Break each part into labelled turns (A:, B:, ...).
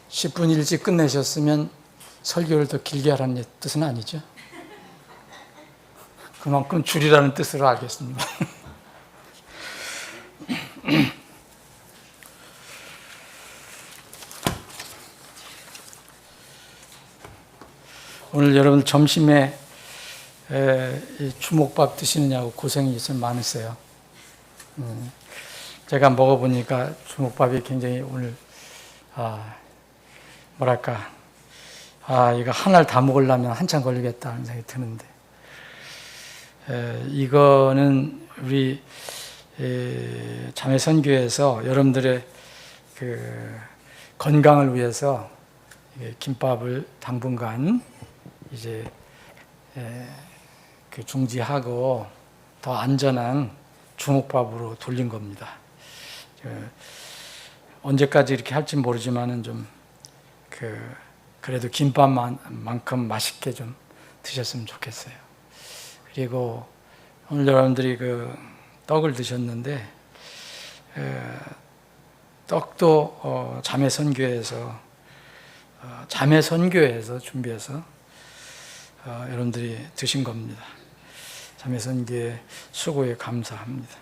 A: 10분 일찍 끝내셨으면 설교를 더 길게 하라는 뜻은 아니죠. 그만큼 줄이라는 뜻으로 알겠습니다. 오늘 여러분 점심에 주먹밥 드시느냐고 고생이 좀 많으세요. 제가 먹어보니까 주먹밥이 굉장히 오늘 이거 하나를 다 먹으려면 한참 걸리겠다 하는 생각이 드는데, 이거는 우리 자매선교에서 여러분들의 그 건강을 위해서 김밥을 당분간 이제 그 중지하고 더 안전한 주먹밥으로 돌린 겁니다. 언제까지 이렇게 할지 모르지만은 좀 그래도 김밥만큼 맛있게 좀 드셨으면 좋겠어요. 그리고 오늘 여러분들이 그 떡을 드셨는데, 떡도 자매선교에서 준비해서 여러분들이 드신 겁니다. 자매선교의 수고에 감사합니다.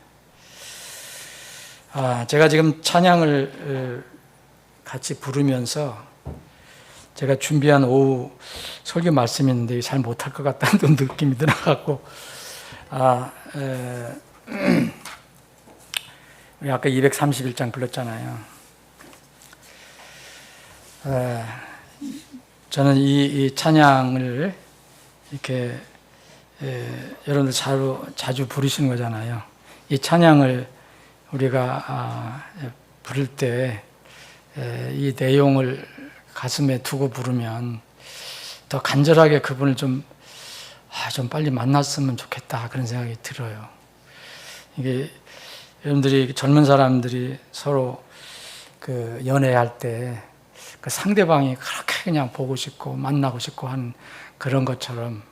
A: 제가 지금 찬양을 같이 부르면서 제가 준비한 오후 설교 말씀이 있는데 잘 못할 것 같다는 느낌이 들어갖고, 우리 아까 231장 불렀잖아요. 저는 이 찬양을 이렇게 여러분들 자주 부르시는 거잖아요. 이 찬양을 우리가 부를 때 이 내용을 가슴에 두고 부르면 더 간절하게 그분을 좀 빨리 만났으면 좋겠다 그런 생각이 들어요. 이게 여러분들이 젊은 사람들이 서로 그 연애할 때 그 상대방이 그렇게 그냥 보고 싶고 만나고 싶고 하는 그런 것처럼,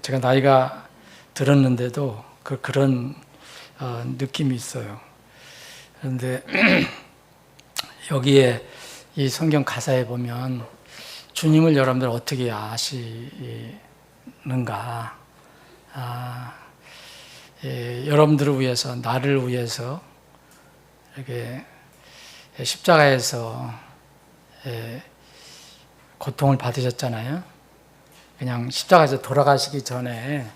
A: 제가 나이가 들었는데도 그런 느낌이 있어요. 그런데 여기에 이 성경 가사에 보면 주님을 여러분들 어떻게 아시는가? 여러분들을 위해서, 나를 위해서 이렇게 십자가에서 고통을 받으셨잖아요. 그냥 십자가에서 돌아가시기 전에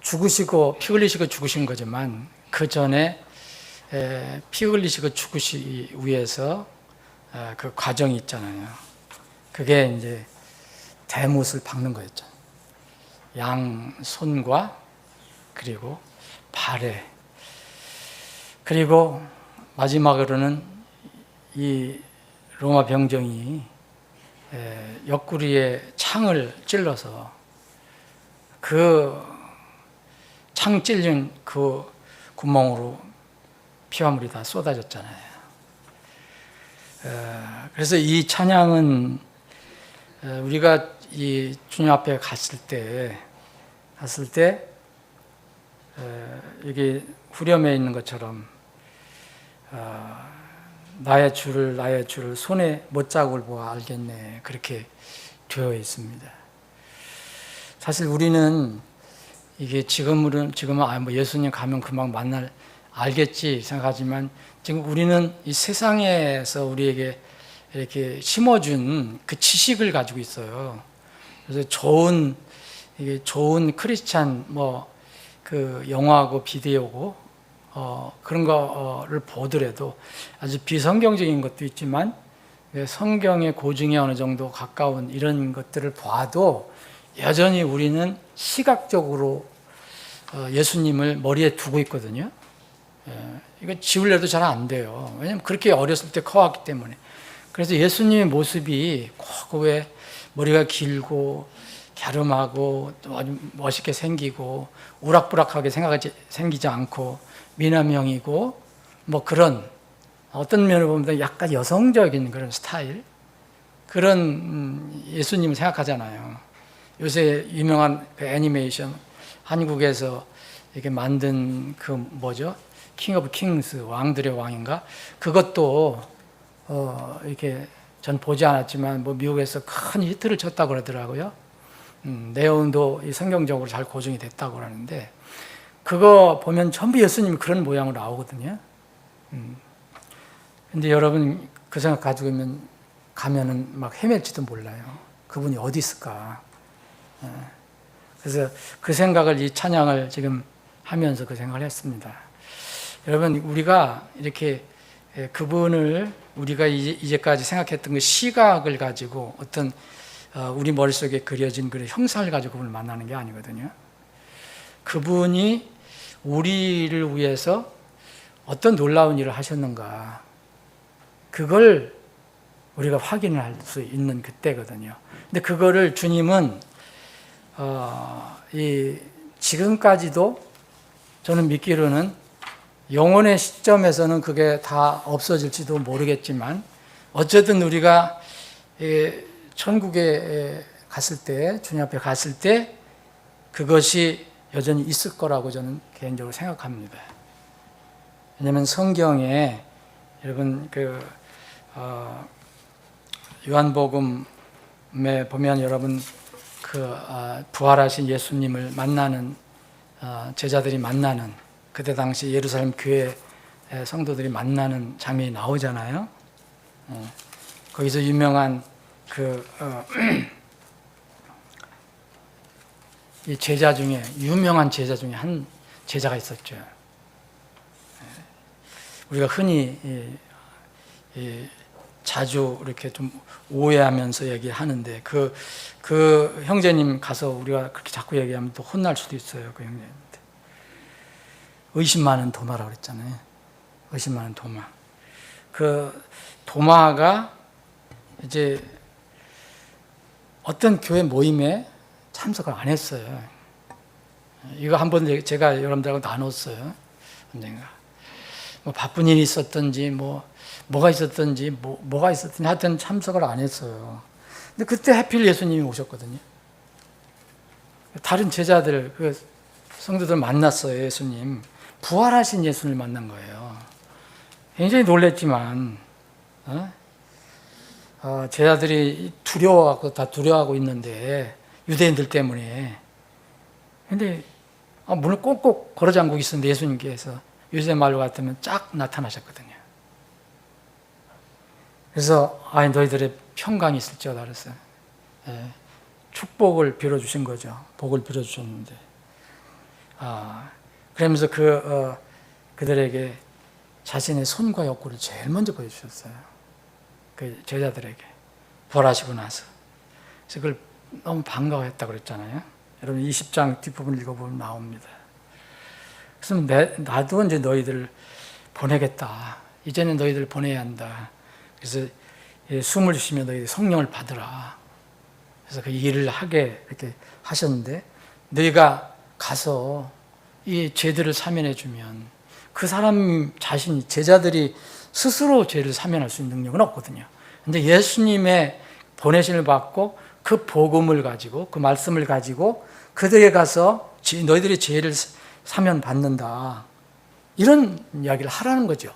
A: 죽으시고 피 흘리시고 죽으신 거지만, 그 전에 피 흘리시고 죽으시기 위해서 그 과정이 있잖아요. 그게 이제 대못을 박는 거였죠. 양 손과 그리고 발에, 그리고 마지막으로는 이 로마 병정이 옆구리에 창을 찔러서 그 창 찔린 그 구멍으로 피화물이 다 쏟아졌잖아요. 그래서 이 찬양은 우리가 이 주님 앞에 갔을 때 이게 후렴에 있는 것처럼 나의 주를 손에 못자국을 보아 알겠네, 그렇게 되어 있습니다. 사실 우리는 이게 지금은 뭐 예수님 가면 금방 알겠지 생각하지만, 지금 우리는 이 세상에서 우리에게 이렇게 심어준 그 지식을 가지고 있어요. 그래서 좋은 크리스찬 그 영화고 비디오고 그런 거를 보더라도 아주 비성경적인 것도 있지만 성경의 고증에 어느 정도 가까운 이런 것들을 봐도 여전히 우리는 시각적으로 예수님을 머리에 두고 있거든요. 이거 지우려도 잘 안 돼요. 왜냐하면 그렇게 어렸을 때 커왔기 때문에. 그래서 예수님의 모습이 꼭 왜 머리가 길고 갸름하고 또 아주 멋있게 생기고 우락부락하게 생기지 않고 미남형이고 뭐 그런, 어떤 면을 보면 약간 여성적인 그런 스타일, 그런 예수님을 생각하잖아요. 요새 유명한 그 애니메이션 한국에서 이렇게 만든 그 킹 오브 킹스, 왕들의 왕인가? 그것도 이렇게 전 보지 않았지만 뭐 미국에서 큰 히트를 쳤다고 그러더라고요. 내용도 이 성경적으로 잘 고증이 됐다고 그러는데 그거 보면 전부 예수님이 그런 모양으로 나오거든요. 근데 여러분 그 생각 가지고 가면은 막 헤맬지도 몰라요. 그분이 어디 있을까? 그래서 그 생각을 이 찬양을 지금 하면서 그 생각을 했습니다. 여러분 우리가 이렇게 그분을 우리가 이제까지 생각했던 그 시각을 가지고 어떤 우리 머릿속에 그려진 그런 형상을 가지고 그분을 만나는 게 아니거든요. 그분이 우리를 위해서 어떤 놀라운 일을 하셨는가 그걸 우리가 확인을 할 수 있는 그때거든요. 근데 그거를 주님은 지금까지도 저는 믿기로는 영혼의 시점에서는 그게 다 없어질지도 모르겠지만 어쨌든 우리가 천국에 갔을 때 주님 앞에 갔을 때 그것이 여전히 있을 거라고 저는 개인적으로 생각합니다. 왜냐하면 성경에 여러분 요한복음에 보면 여러분 부활하신 예수님을 만나는 제자들이 만나는 그때 당시 예루살렘 교회 성도들이 만나는 장면이 나오잖아요. 거기서 유명한 이 제자 중에 유명한 제자 중에 한 제자가 있었죠. 우리가 흔히 자주 이렇게 좀 오해하면서 얘기하는데 그 형제님 가서 우리가 그렇게 자꾸 얘기하면 또 혼날 수도 있어요. 그 형제님한테. 의심 많은 도마라고 그랬잖아요. 의심 많은 도마. 그 도마가 이제 어떤 교회 모임에 참석을 안 했어요. 이거 한번 제가 여러분들하고 나눴어요. 언젠가. 뭐 바쁜 일이 있었든지 뭐가 있었든지 뭐가 있었든지 하여튼 참석을 안 했어요. 근데 그때 하필 예수님이 오셨거든요. 다른 제자들 그 성도들 만났어요. 예수님 부활하신 예수님을 만난 거예요. 굉장히 놀랬지만 제자들이 다 두려워하고 있는데 유대인들 때문에. 근데 문을 꼭꼭 걸어 잠그고 있었는데 예수님께서 요새 말로 같으면 쫙 나타나셨거든요. 그래서 너희들의 평강이 있을지어다 그랬어요. 축복을 빌어주신 거죠. 복을 빌어주셨는데 그러면서 그들에게 자신의 손과 옆구리를 제일 먼저 보여주셨어요. 그 제자들에게 부활하시고 나서. 그래서 그걸 너무 반가워했다고 그랬잖아요. 여러분 20장 뒷부분 읽어보면 나옵니다. 그래서 나도 이제 너희들을 보내겠다. 이제는 너희들을 보내야 한다. 그래서 숨을 쉬며 너희들이 성령을 받으라. 그래서 그 일을 하게 이렇게 하셨는데 너희가 가서 이 죄들을 사면해 주면 그 사람 자신이 제자들이 스스로 죄를 사면할 수 있는 능력은 없거든요. 근데 예수님의 보내심을 받고 그 복음을 가지고 그 말씀을 가지고 그들에게 가서 너희들이 죄를 사면 받는다. 이런 이야기를 하라는 거죠.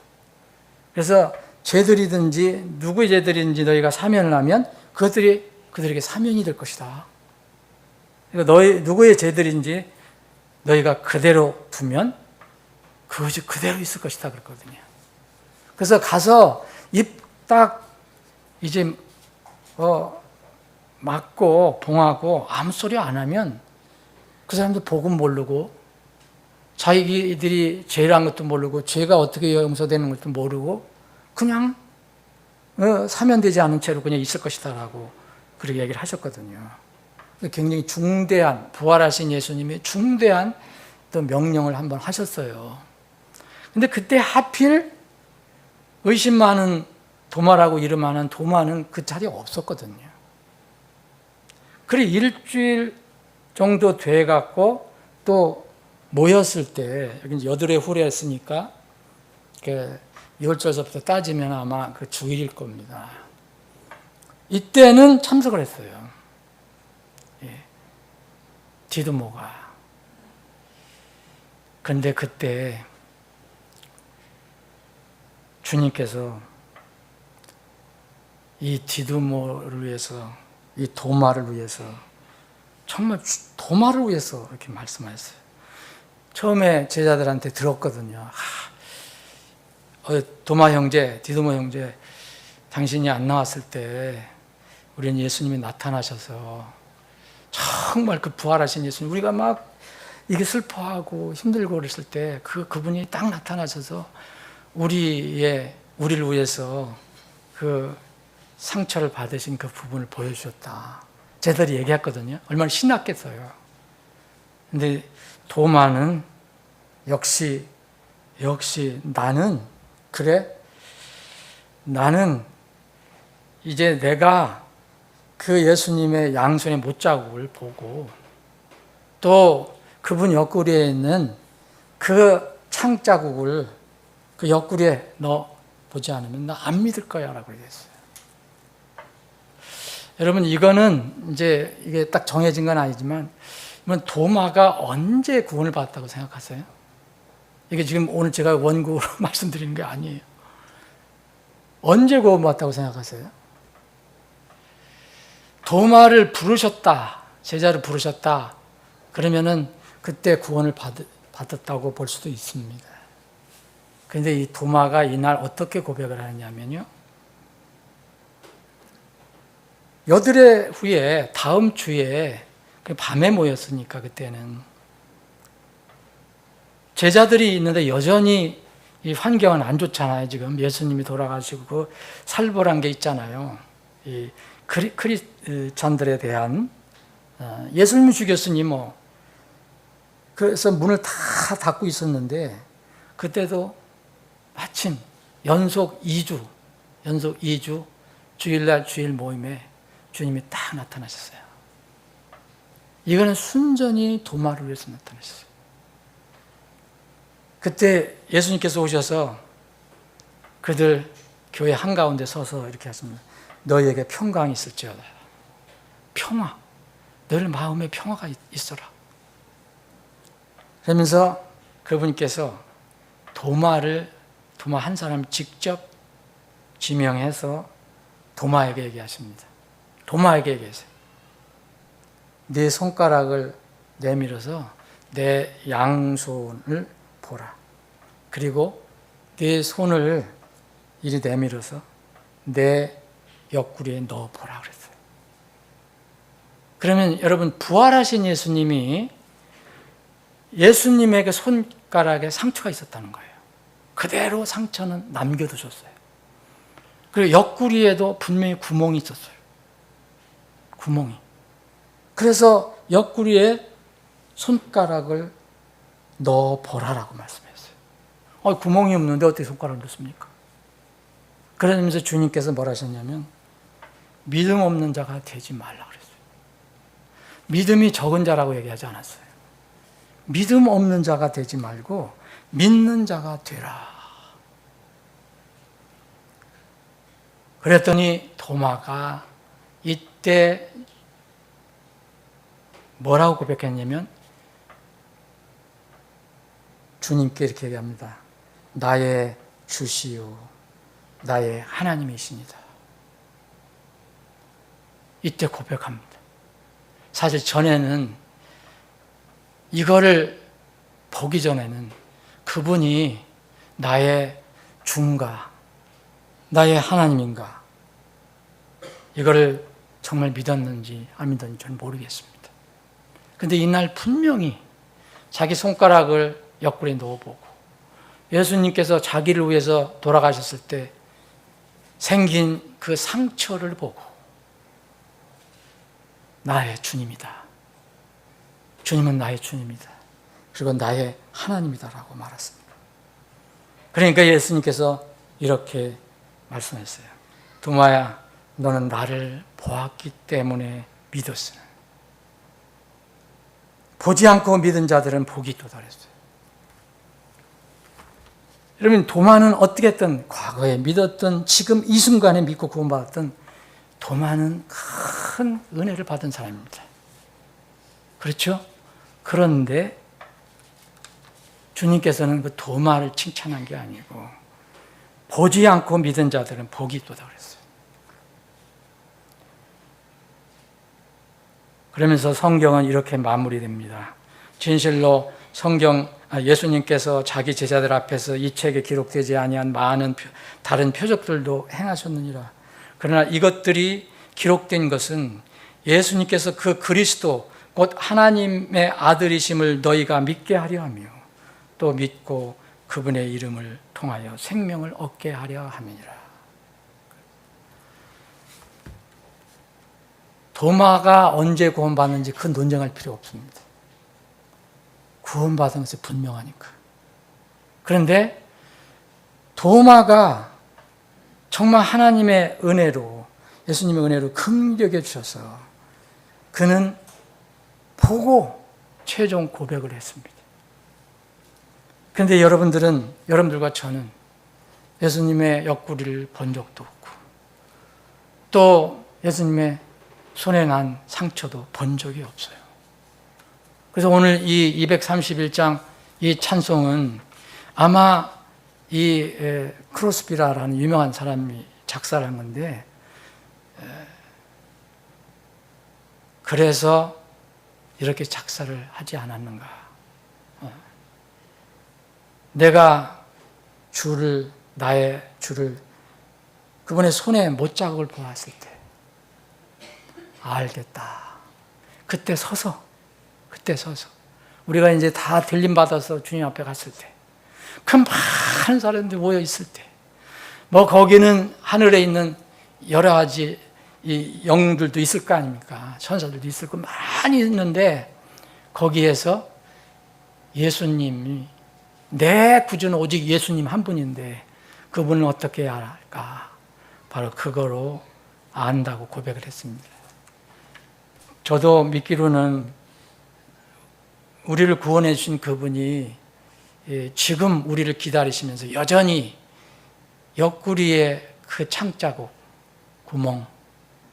A: 그래서 죄들이든지 누구의 죄들이든지 너희가 사면을 하면 그들에게 사면이 될 것이다. 그러니까 누구의 죄들인지 너희가 그대로 두면 그것이 그대로 있을 것이다 그랬거든요. 그래서 가서 입 딱 이제 맞고 봉하고 아무 소리 안 하면 그 사람들 복음 모르고 자기들이 죄란 것도 모르고 죄가 어떻게 용서되는 것도 모르고 그냥 사면되지 않은 채로 그냥 있을 것이다라고 그렇게 얘기를 하셨거든요. 굉장히 중대한 부활하신 예수님의 중대한 또 명령을 한번 하셨어요. 근데 그때 하필 의심 많은 도마라고 이름하는 도마는 그 자리에 없었거든요. 그래 일주일 정도 돼 갖고 또 모였을 때 여기 여드레 후레였으니까 6월절서부터 따지면 아마 그 주일일 겁니다. 이때는 참석을 했어요. 디드모가. 근데 그때 주님께서 이 디두모를 위해서, 이 도마를 위해서, 정말 도마를 위해서 이렇게 말씀하셨어요. 처음에 제자들한테 들었거든요. 도마 형제, 디두모 형제, 당신이 안 나왔을 때 우리는 예수님이 나타나셔서 정말 그 부활하신 예수님, 우리가 막 이게 슬퍼하고 힘들고 그랬을 때 그분이 딱 나타나셔서 우리를 위해서 그 상처를 받으신 그 부분을 보여주셨다. 제자들이 얘기했거든요. 얼마나 신났겠어요. 근데 도마는 역시 나는 이제 내가 그 예수님의 양손의 못자국을 보고 또 그분 옆구리에 있는 그 창자국을 그 옆구리에 넣어 보지 않으면 나 안 믿을 거야 라고 얘기했어요. 여러분, 이거는 이제 이게 딱 정해진 건 아니지만 도마가 언제 구원을 받았다고 생각하세요? 이게 지금 오늘 제가 원고로 말씀드리는 게 아니에요. 언제 구원받았다고 생각하세요? 도마를 부르셨다, 제자를 부르셨다, 그러면은 그때 구원을 받았다고 볼 수도 있습니다. 그런데 이 도마가 이날 어떻게 고백을 하느냐면요, 여드레 후에 다음 주에 밤에 모였으니까 그때는 제자들이 있는데 여전히 이 환경은 안 좋잖아요. 지금 예수님이 돌아가시고 그 살벌한 게 있잖아요. 이 크리스찬들에 대한, 예수님이 죽였으니 뭐, 그래서 문을 다 닫고 있었는데 그때도 마침 연속 2주 주일날 주일 모임에 주님이 딱 나타나셨어요. 이거는 순전히 도마를 위해서 나타나셨어요. 그때 예수님께서 오셔서 그들 교회 한가운데 서서 이렇게 하십니다. 너희에게 평강이 있을지어다. 평화, 너희 마음에 평화가 있어라. 그러면서 그분께서 도마 한 사람을 직접 지명해서 도마에게 얘기하십니다. 도마에게 얘기하세요. 네 손가락을 내밀어서 내 양손을 보라. 그리고 네 손을 이리 내밀어서 내 옆구리에 넣어보라 그랬어요. 그러면 여러분, 부활하신 예수님에게 손가락에 상처가 있었다는 거예요. 그대로 상처는 남겨두셨어요. 그리고 옆구리에도 분명히 구멍이 있었어요. 구멍이. 그래서 옆구리에 손가락을 넣어보라라고 말씀했어요. 구멍이 없는데 어떻게 손가락을 넣습니까? 그러면서 주님께서 뭐라 하셨냐면 믿음 없는 자가 되지 말라 그랬어요. 믿음이 적은 자라고 얘기하지 않았어요. 믿음 없는 자가 되지 말고 믿는 자가 되라. 그랬더니 도마가 이때 뭐라고 고백했냐면 주님께 이렇게 얘기합니다. 나의 주시요 나의 하나님이십니다. 이때 고백합니다. 사실 전에는 이거를 보기 전에는 그분이 나의 주인가, 나의 하나님인가, 이거를 정말 믿었는지 안 믿었는지 저는 모르겠습니다. 근데 이날 분명히 자기 손가락을 옆구리에 넣어보고 예수님께서 자기를 위해서 돌아가셨을 때 생긴 그 상처를 보고 나의 주님이다. 주님은 나의 주님이다. 그리고 나의 하나님이다라고 말했습니다. 그러니까 예수님께서 이렇게 말씀했어요. 도마야, 너는 나를 보았기 때문에 믿었으나 보지 않고 믿은 자들은 복이 도달했어요. 여러분, 도마는 어떻게 했든 과거에 믿었던 지금 이 순간에 믿고 구원받았던 도마는 큰 은혜를 받은 사람입니다. 그렇죠? 그런데 주님께서는 그 도마를 칭찬한 게 아니고 보지 않고 믿은 자들은 복이 있도다 그랬어요. 그러면서 성경은 이렇게 마무리됩니다. 진실로 예수님께서 자기 제자들 앞에서 이 책에 기록되지 아니한 많은 다른 표적들도 행하셨느니라. 그러나 이것들이 기록된 것은 예수님께서 그 그리스도 곧 하나님의 아들이심을 너희가 믿게 하려 하며 또 믿고 그분의 이름을 통하여 생명을 얻게 하려 함이니라. 도마가 언제 구원받는지 그 논쟁할 필요 없습니다. 구원받은 것이 분명하니까. 그런데 도마가 정말 하나님의 은혜로, 예수님의 은혜로 긍휼히 주셔서 그는 보고 최종 고백을 했습니다. 그런데 여러분들과 저는 예수님의 옆구리를 본 적도 없고 또 예수님의 손에 난 상처도 본 적이 없어요. 그래서 오늘 이 231장 이 찬송은 아마 이 크로스비라라는 유명한 사람이 작사를 한 건데, 그래서 이렇게 작사를 하지 않았는가. 내가 나의 주를 그분의 손에 못자국을 보았을 때 알겠다. 그때 서서 우리가 이제 다 들림 받아서 주님 앞에 갔을 때, 그 많은 사람들이 모여 있을 때, 뭐 거기는 하늘에 있는 여러 가지 이 영들도 있을 거 아닙니까? 천사들도 있을 거 많이 있는데, 거기에서 예수님이 내 구주는 오직 예수님 한 분인데 그분은 어떻게 해야 할까? 바로 그거로 안다고 고백을 했습니다. 저도 믿기로는 우리를 구원해 주신 그분이 지금 우리를 기다리시면서 여전히 옆구리에 그 창자국, 구멍,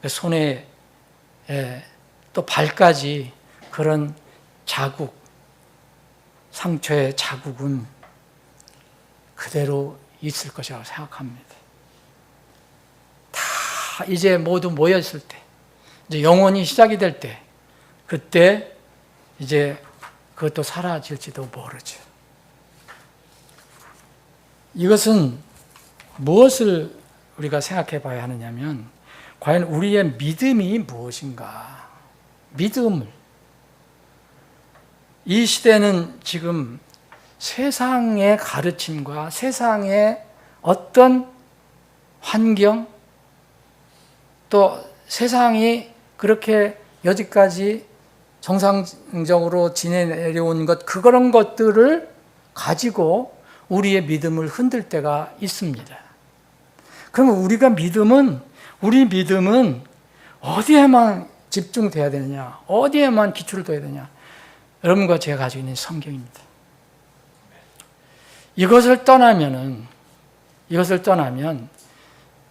A: 손에 또 발까지 그런 자국, 상처의 자국은 그대로 있을 것이라고 생각합니다. 다 이제 모두 모였을 때, 이제 영혼이 시작이 될 때, 그때 이제 그것도 사라질지도 모르죠. 이것은 무엇을 우리가 생각해 봐야 하느냐면, 과연 우리의 믿음이 무엇인가? 믿음을. 이 시대는 지금 세상의 가르침과 세상의 어떤 환경, 또 세상이 그렇게 여지까지 정상적으로 지내려온 것, 그런 것들을 가지고 우리의 믿음을 흔들 때가 있습니다. 그럼 우리 믿음은 어디에만 집중돼야 되느냐? 어디에만 기초를 둬야 되냐? 여러분과 제가 가지고 있는 성경입니다. 이것을 떠나면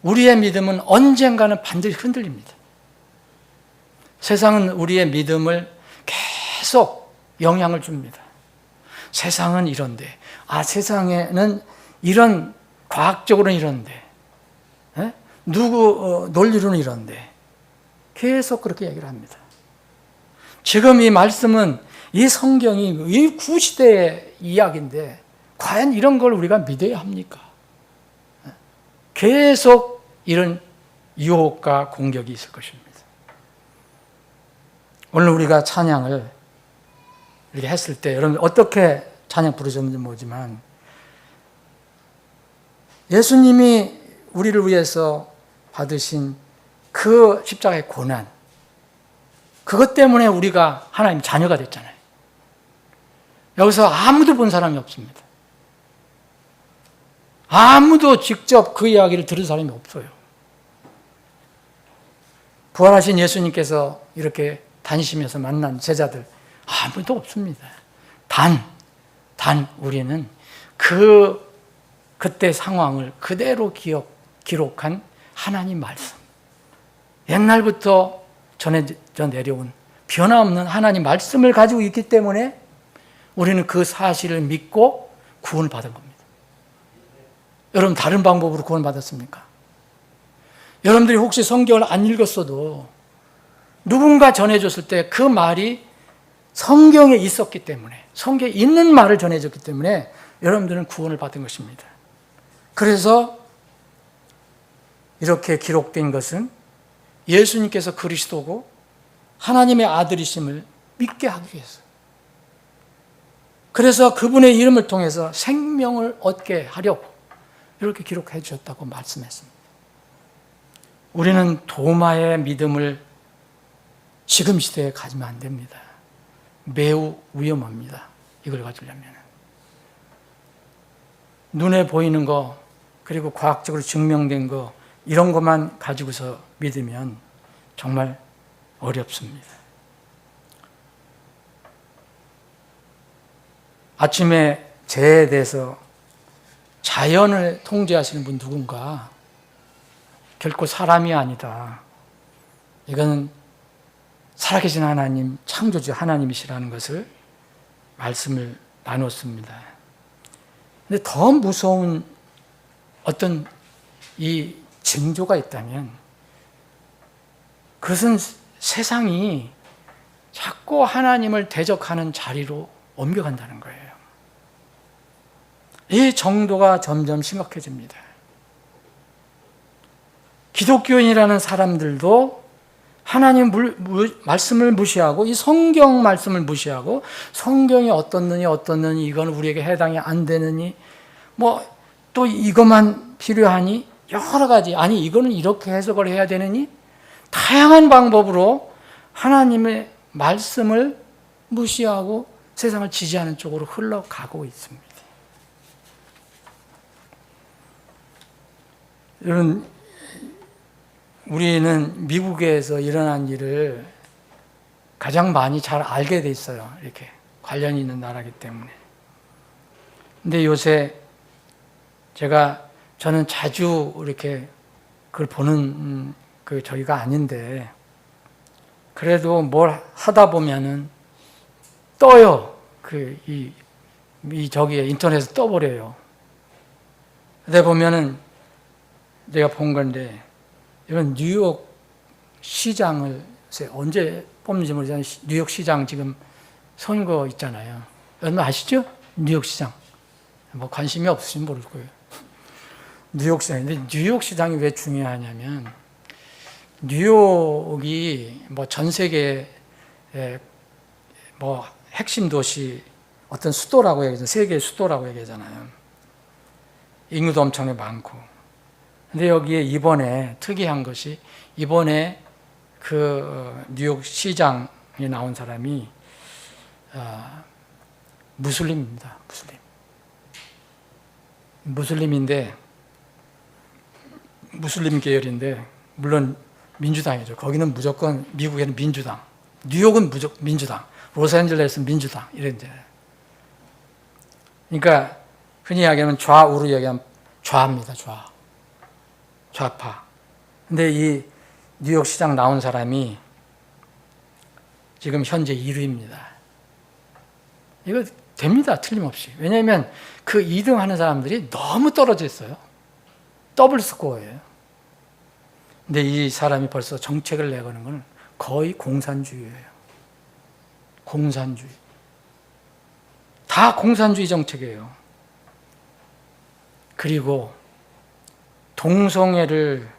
A: 우리의 믿음은 언젠가는 반드시 흔들립니다. 세상은 우리의 믿음을 계속 영향을 줍니다. 세상은 이런데, 세상에는 이런, 과학적으로는 이런데, 누구 논리로는 이런데, 계속 그렇게 얘기를 합니다. 지금 이 말씀은, 이 성경이 이 구시대의 이야기인데 과연 이런 걸 우리가 믿어야 합니까? 계속 이런 유혹과 공격이 있을 것입니다. 오늘 우리가 찬양을 이렇게 했을 때 여러분 어떻게 찬양 부르셨는지 모르지만, 예수님이 우리를 위해서 받으신 그 십자가의 고난, 그것 때문에 우리가 하나님 자녀가 됐잖아요. 여기서 아무도 본 사람이 없습니다. 아무도 직접 그 이야기를 들은 사람이 없어요. 부활하신 예수님께서 이렇게 다니시면서 만난 제자들 아무도 없습니다. 단 우리는 그때 상황을 그대로 기록한 하나님 말씀, 옛날부터 전해져 내려온 변함없는 하나님 말씀을 가지고 있기 때문에 우리는 그 사실을 믿고 구원을 받은 겁니다. 여러분, 다른 방법으로 구원을 받았습니까? 여러분들이 혹시 성경을 안 읽었어도 누군가 전해줬을 때 그 말이 성경에 있었기 때문에, 성경에 있는 말을 전해줬기 때문에 여러분들은 구원을 받은 것입니다. 그래서 이렇게 기록된 것은 예수님께서 그리스도고 하나님의 아들이심을 믿게 하기 위해서, 그래서 그분의 이름을 통해서 생명을 얻게 하려고 이렇게 기록해 주셨다고 말씀했습니다. 우리는 도마의 믿음을 지금 시대에 가지면 안 됩니다. 매우 위험합니다. 이걸 가지려면. 눈에 보이는 거, 그리고 과학적으로 증명된 거, 이런 것만 가지고서 믿으면 정말 어렵습니다. 아침에 재해에 대해서 자연을 통제하시는 분 누군가, 결코 사람이 아니다. 이건 살아계신 하나님, 창조주 하나님이시라는 것을 말씀을 나눴습니다. 근데 더 무서운 어떤 이 징조가 있다면, 그것은 세상이 자꾸 하나님을 대적하는 자리로 옮겨간다는 거예요. 이 정도가 점점 심각해집니다. 기독교인이라는 사람들도 하나님 말씀을 무시하고, 이 성경 말씀을 무시하고, 성경이 어떻느니 이건 우리에게 해당이 안 되느니, 또 이것만 필요하니, 여러 가지, 아니 이거는 이렇게 해석을 해야 되느니, 다양한 방법으로 하나님의 말씀을 무시하고 세상을 지지하는 쪽으로 흘러가고 있습니다. 여러분, 우리는 미국에서 일어난 일을 가장 많이 잘 알게 돼 있어요. 이렇게 관련이 있는 나라이기 때문에. 근데 요새 저는 자주 이렇게 그걸 보는 저희가 아닌데, 그래도 뭘 하다 보면은 떠요. 저기에 인터넷에 떠버려요. 근데 보면은 내가 본 건데, 이런 뉴욕 시장을 언제 뽑는지 모르지만 뉴욕 시장 지금 선거 있잖아요. 여러분 아시죠? 뉴욕 시장. 관심이 없으시면 모를 거예요. 뉴욕 시장인데, 뉴욕 시장이 왜 중요하냐면, 뉴욕이 전 세계 핵심 도시, 어떤 수도라고 얘기하잖아요. 세계의 수도라고 얘기하잖아요. 인구도 엄청나게 많고. 근데 여기에 이번에 특이한 것이, 이번에 뉴욕 시장에 나온 사람이 무슬림입니다. 무슬림인데, 무슬림 계열인데, 물론 민주당이죠. 거기는 무조건, 미국에는 민주당, 뉴욕은 무조건 민주당, 로스앤젤레스는 민주당, 이런 데. 그러니까 흔히 이야기하면 좌우로 얘기하면 좌입니다. 좌파. 근데 이 뉴욕 시장 나온 사람이 지금 현재 1위입니다. 이거 됩니다. 틀림없이. 왜냐하면 그 2등 하는 사람들이 너무 떨어져 있어요. 더블 스코어예요. 근데 이 사람이 벌써 정책을 내거는 건 거의 공산주의예요. 공산주의. 다 공산주의 정책이에요. 그리고 동성애를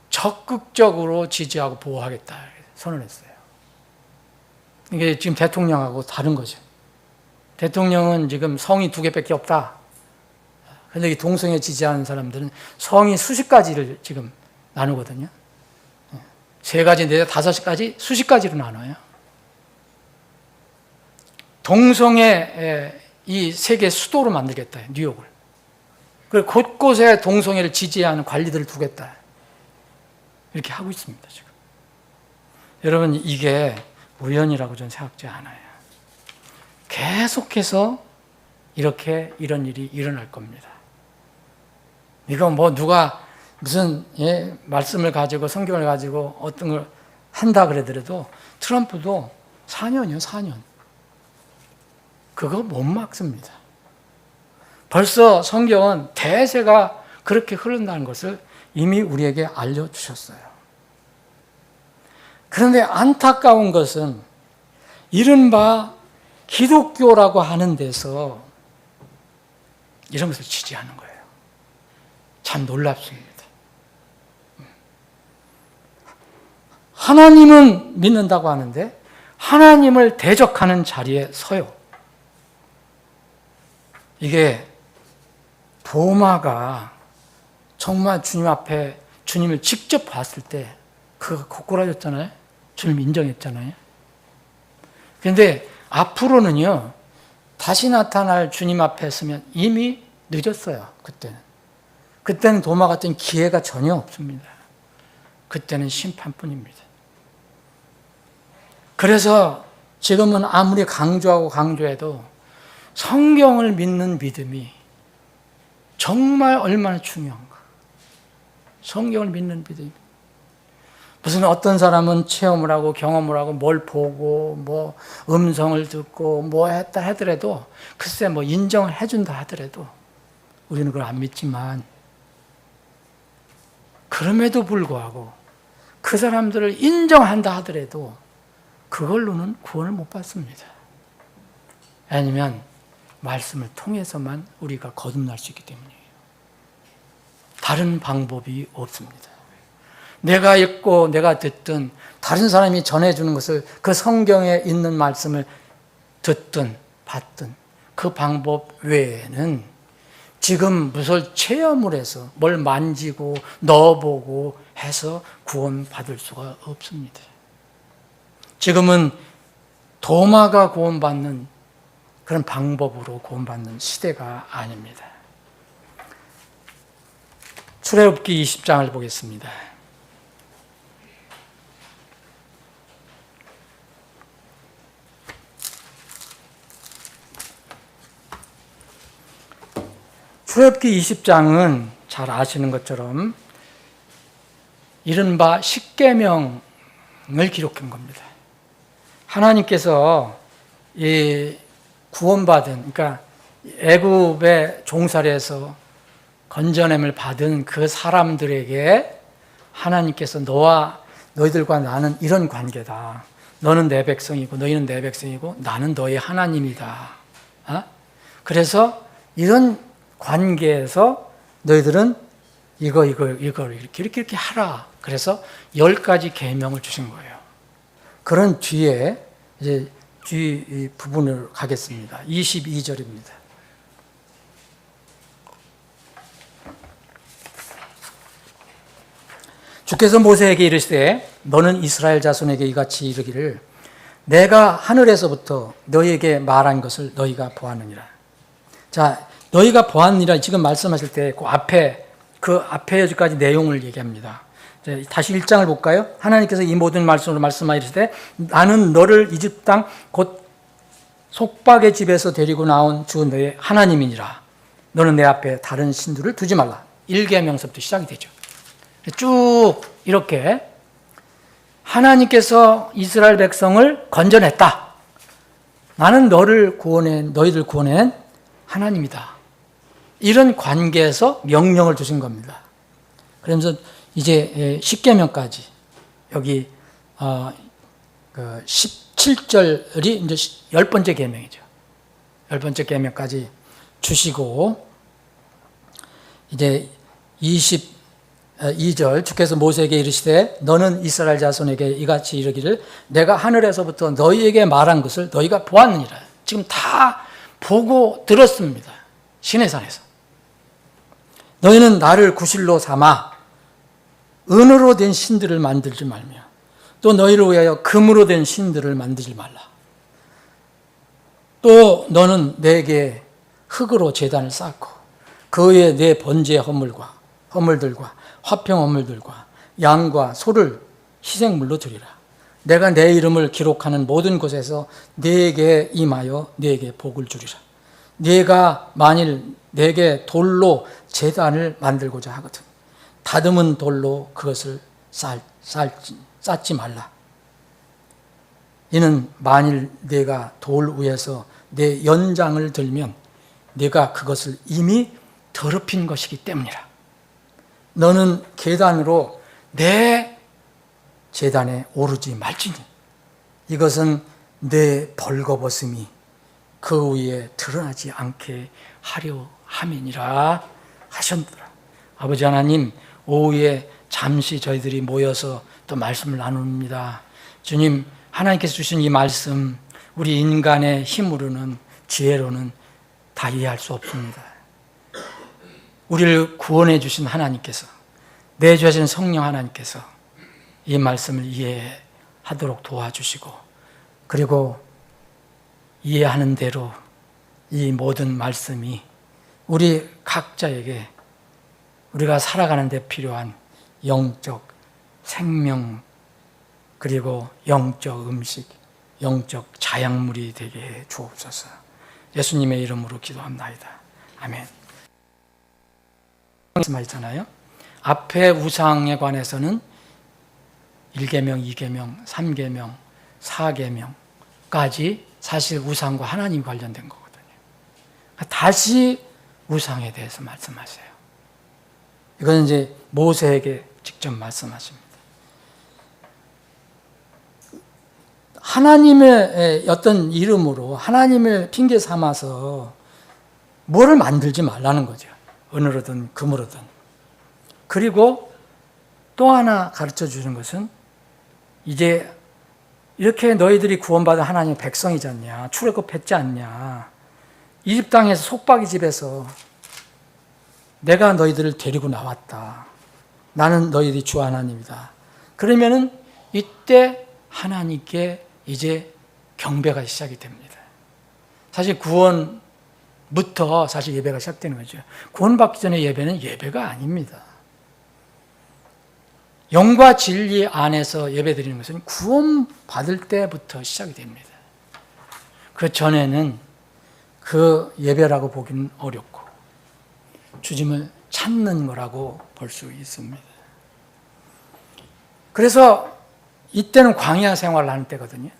A: 적극적으로 지지하고 보호하겠다 선언했어요. 이게 지금 대통령하고 다른 거죠. 대통령은 지금 성이 2개밖에 없다. 그런데 이 동성애 지지하는 사람들은 성이 수십 가지를 지금 나누거든요. 3가지, 4, 5가지, 수십 가지로 나눠요. 동성애 이 세계 수도로 만들겠다, 뉴욕을. 그리고 곳곳에 동성애를 지지하는 관리들을 두겠다. 이렇게 하고 있습니다, 지금. 여러분, 이게 우연이라고 저는 생각지 않아요. 계속해서 이런 일이 일어날 겁니다. 이거 누가 무슨 말씀을 가지고 성경을 가지고 어떤 걸 한다 그러더라도 트럼프도 4년이요, 4년. 그거 못 막습니다. 벌써 성경은 대세가 그렇게 흐른다는 것을 이미 우리에게 알려주셨어요. 그런데 안타까운 것은 이른바 기독교라고 하는 데서 이런 것을 지지하는 거예요. 참 놀랍습니다. 하나님은 믿는다고 하는데 하나님을 대적하는 자리에 서요. 이게 도마가 정말 주님 앞에 주님을 직접 봤을 때 그가 고꾸라졌잖아요. 주님 인정했잖아요. 그런데 앞으로는요, 다시 나타날 주님 앞에 서면 이미 늦었어요. 그때는 도마 같은 기회가 전혀 없습니다. 그때는 심판뿐입니다. 그래서 지금은 아무리 강조해도 성경을 믿는 믿음이 정말 얼마나 중요한가. 성경을 믿는 믿음이. 무슨 어떤 사람은 체험을 하고 경험을 하고 뭘 보고 뭐 음성을 듣고 뭐 했다 하더라도 글쎄 뭐 인정을 해준다 하더라도 우리는 그걸 안 믿지만 그럼에도 불구하고 그 사람들을 인정한다 하더라도 그걸로는 구원을 못 받습니다. 아니면 말씀을 통해서만 우리가 거듭날 수 있기 때문이에요. 다른 방법이 없습니다. 내가 읽고 내가 듣든 다른 사람이 전해주는 것을 그 성경에 있는 말씀을 듣든 받든 그 방법 외에는 지금 무슨 체험을 해서 뭘 만지고 넣어보고 해서 구원받을 수가 없습니다. 지금은 도마가 구원받는 그런 방법으로 구원받는 시대가 아닙니다. 출애굽기 20장을 보겠습니다. 출애굽기 20장은 잘 아시는 것처럼 이른바 십계명을 기록한 겁니다. 하나님께서 이 구원받은, 그러니까 애굽의 종살이에서 건져냄을 받은 그 사람들에게 하나님께서 너희들과 나는 이런 관계다. 너는 내 백성이고 너희는 내 백성이고 나는 너희 하나님이다. 그래서 이런 관계에서 너희들은 이걸 이렇게 하라. 그래서 10가지 계명을 주신 거예요. 그런 뒤에 이제 뒤 부분을 가겠습니다. 22절입니다. 주께서 모세에게 이르시되 너는 이스라엘 자손에게 이같이 이르기를 내가 하늘에서부터 너희에게 말한 것을 너희가 보았느니라. 자, 너희가 보았느니라 지금 말씀하실 때 그 앞에 여기까지 내용을 얘기합니다. 다시 1장을 볼까요? 하나님께서 이 모든 말씀으로 말씀하시되 나는 너를 이집 땅 곧 속박의 집에서 데리고 나온 주 너의 하나님이니라. 너는 내 앞에 다른 신들을 두지 말라. 1계명서부터 시작이 되죠. 쭉 이렇게 하나님께서 이스라엘 백성을 건져냈다. 나는 너희들 구원한 하나님이다. 이런 관계에서 명령을 주신 겁니다. 그러면서 이제 10계명까지 여기 17절이 이제 10번째 계명이죠. 10번째 계명까지 주시고 이제 22절 주께서 모세에게 이르시되 너는 이스라엘 자손에게 이같이 이르기를 내가 하늘에서부터 너희에게 말한 것을 너희가 보았느니라. 지금 다 보고 들었습니다. 시내산에서. 너희는 나를 구실로 삼아 은으로 된 신들을 만들지 말며 또 너희를 위하여 금으로 된 신들을 만들지 말라. 또 너는 내게 흙으로 제단을 쌓고 그 위에 내 번제의 허물들과 화평 허물들과 양과 소를 희생물로 드리라. 내가 내 이름을 기록하는 모든 곳에서 네게 임하여 네게 복을 주리라. 네가 만일 내게 돌로 제단을 만들고자 하거든 다듬은 돌로 그것을 쌓지 말라. 이는 만일 네가 돌 위에서 내 연장을 들면 네가 그것을 이미 더럽힌 것이기 때문이라. 너는 계단으로 내 제단에 오르지 말지니 이것은 내 벌거벗음이 그 위에 드러나지 않게 하려 함이니라 하셨더라. 아버지 하나님, 오후에 잠시 저희들이 모여서 또 말씀을 나눕니다. 주님, 하나님께서 주신 이 말씀 우리 인간의 힘으로는, 지혜로는 다 이해할 수 없습니다. 우리를 구원해 주신 하나님께서, 내주하신 성령 하나님께서 이 말씀을 이해하도록 도와주시고, 그리고 이해하는 대로 이 모든 말씀이 우리 각자에게 우리가 살아가는 데 필요한 영적 생명, 그리고 영적 음식, 영적 자양물이 되게 해 주옵소서. 예수님의 이름으로 기도합나이다. 아멘. 말씀하셨잖아요. 앞에 우상에 관해서는 1계명, 2계명, 3계명, 4계명까지 사실 우상과 하나님 관련된 거거든요. 다시 우상에 대해서 말씀하세요. 이건 이제 모세에게 직접 말씀하십니다. 하나님의 어떤 이름으로 하나님을 핑계 삼아서 뭐를 만들지 말라는 거죠. 은으로든 금으로든. 그리고 또 하나 가르쳐 주는 것은 이제 이렇게 너희들이 구원받은 하나님의 백성이지 않냐, 출애굽 했지 않냐, 이집 땅에서 속박이 집에서 내가 너희들을 데리고 나왔다. 나는 너희들이 주 하나님이다. 그러면은 이때 하나님께 이제 경배가 시작이 됩니다. 사실 구원부터 사실 예배가 시작되는 거죠. 구원받기 전에 예배는 예배가 아닙니다. 영과 진리 안에서 예배드리는 것은 구원받을 때부터 시작이 됩니다. 그 전에는 그 예배라고 보기는 어렵고 주님을 찾는 거라고 볼 수 있습니다. 그래서 이때는 광야 생활을 하는 때거든요.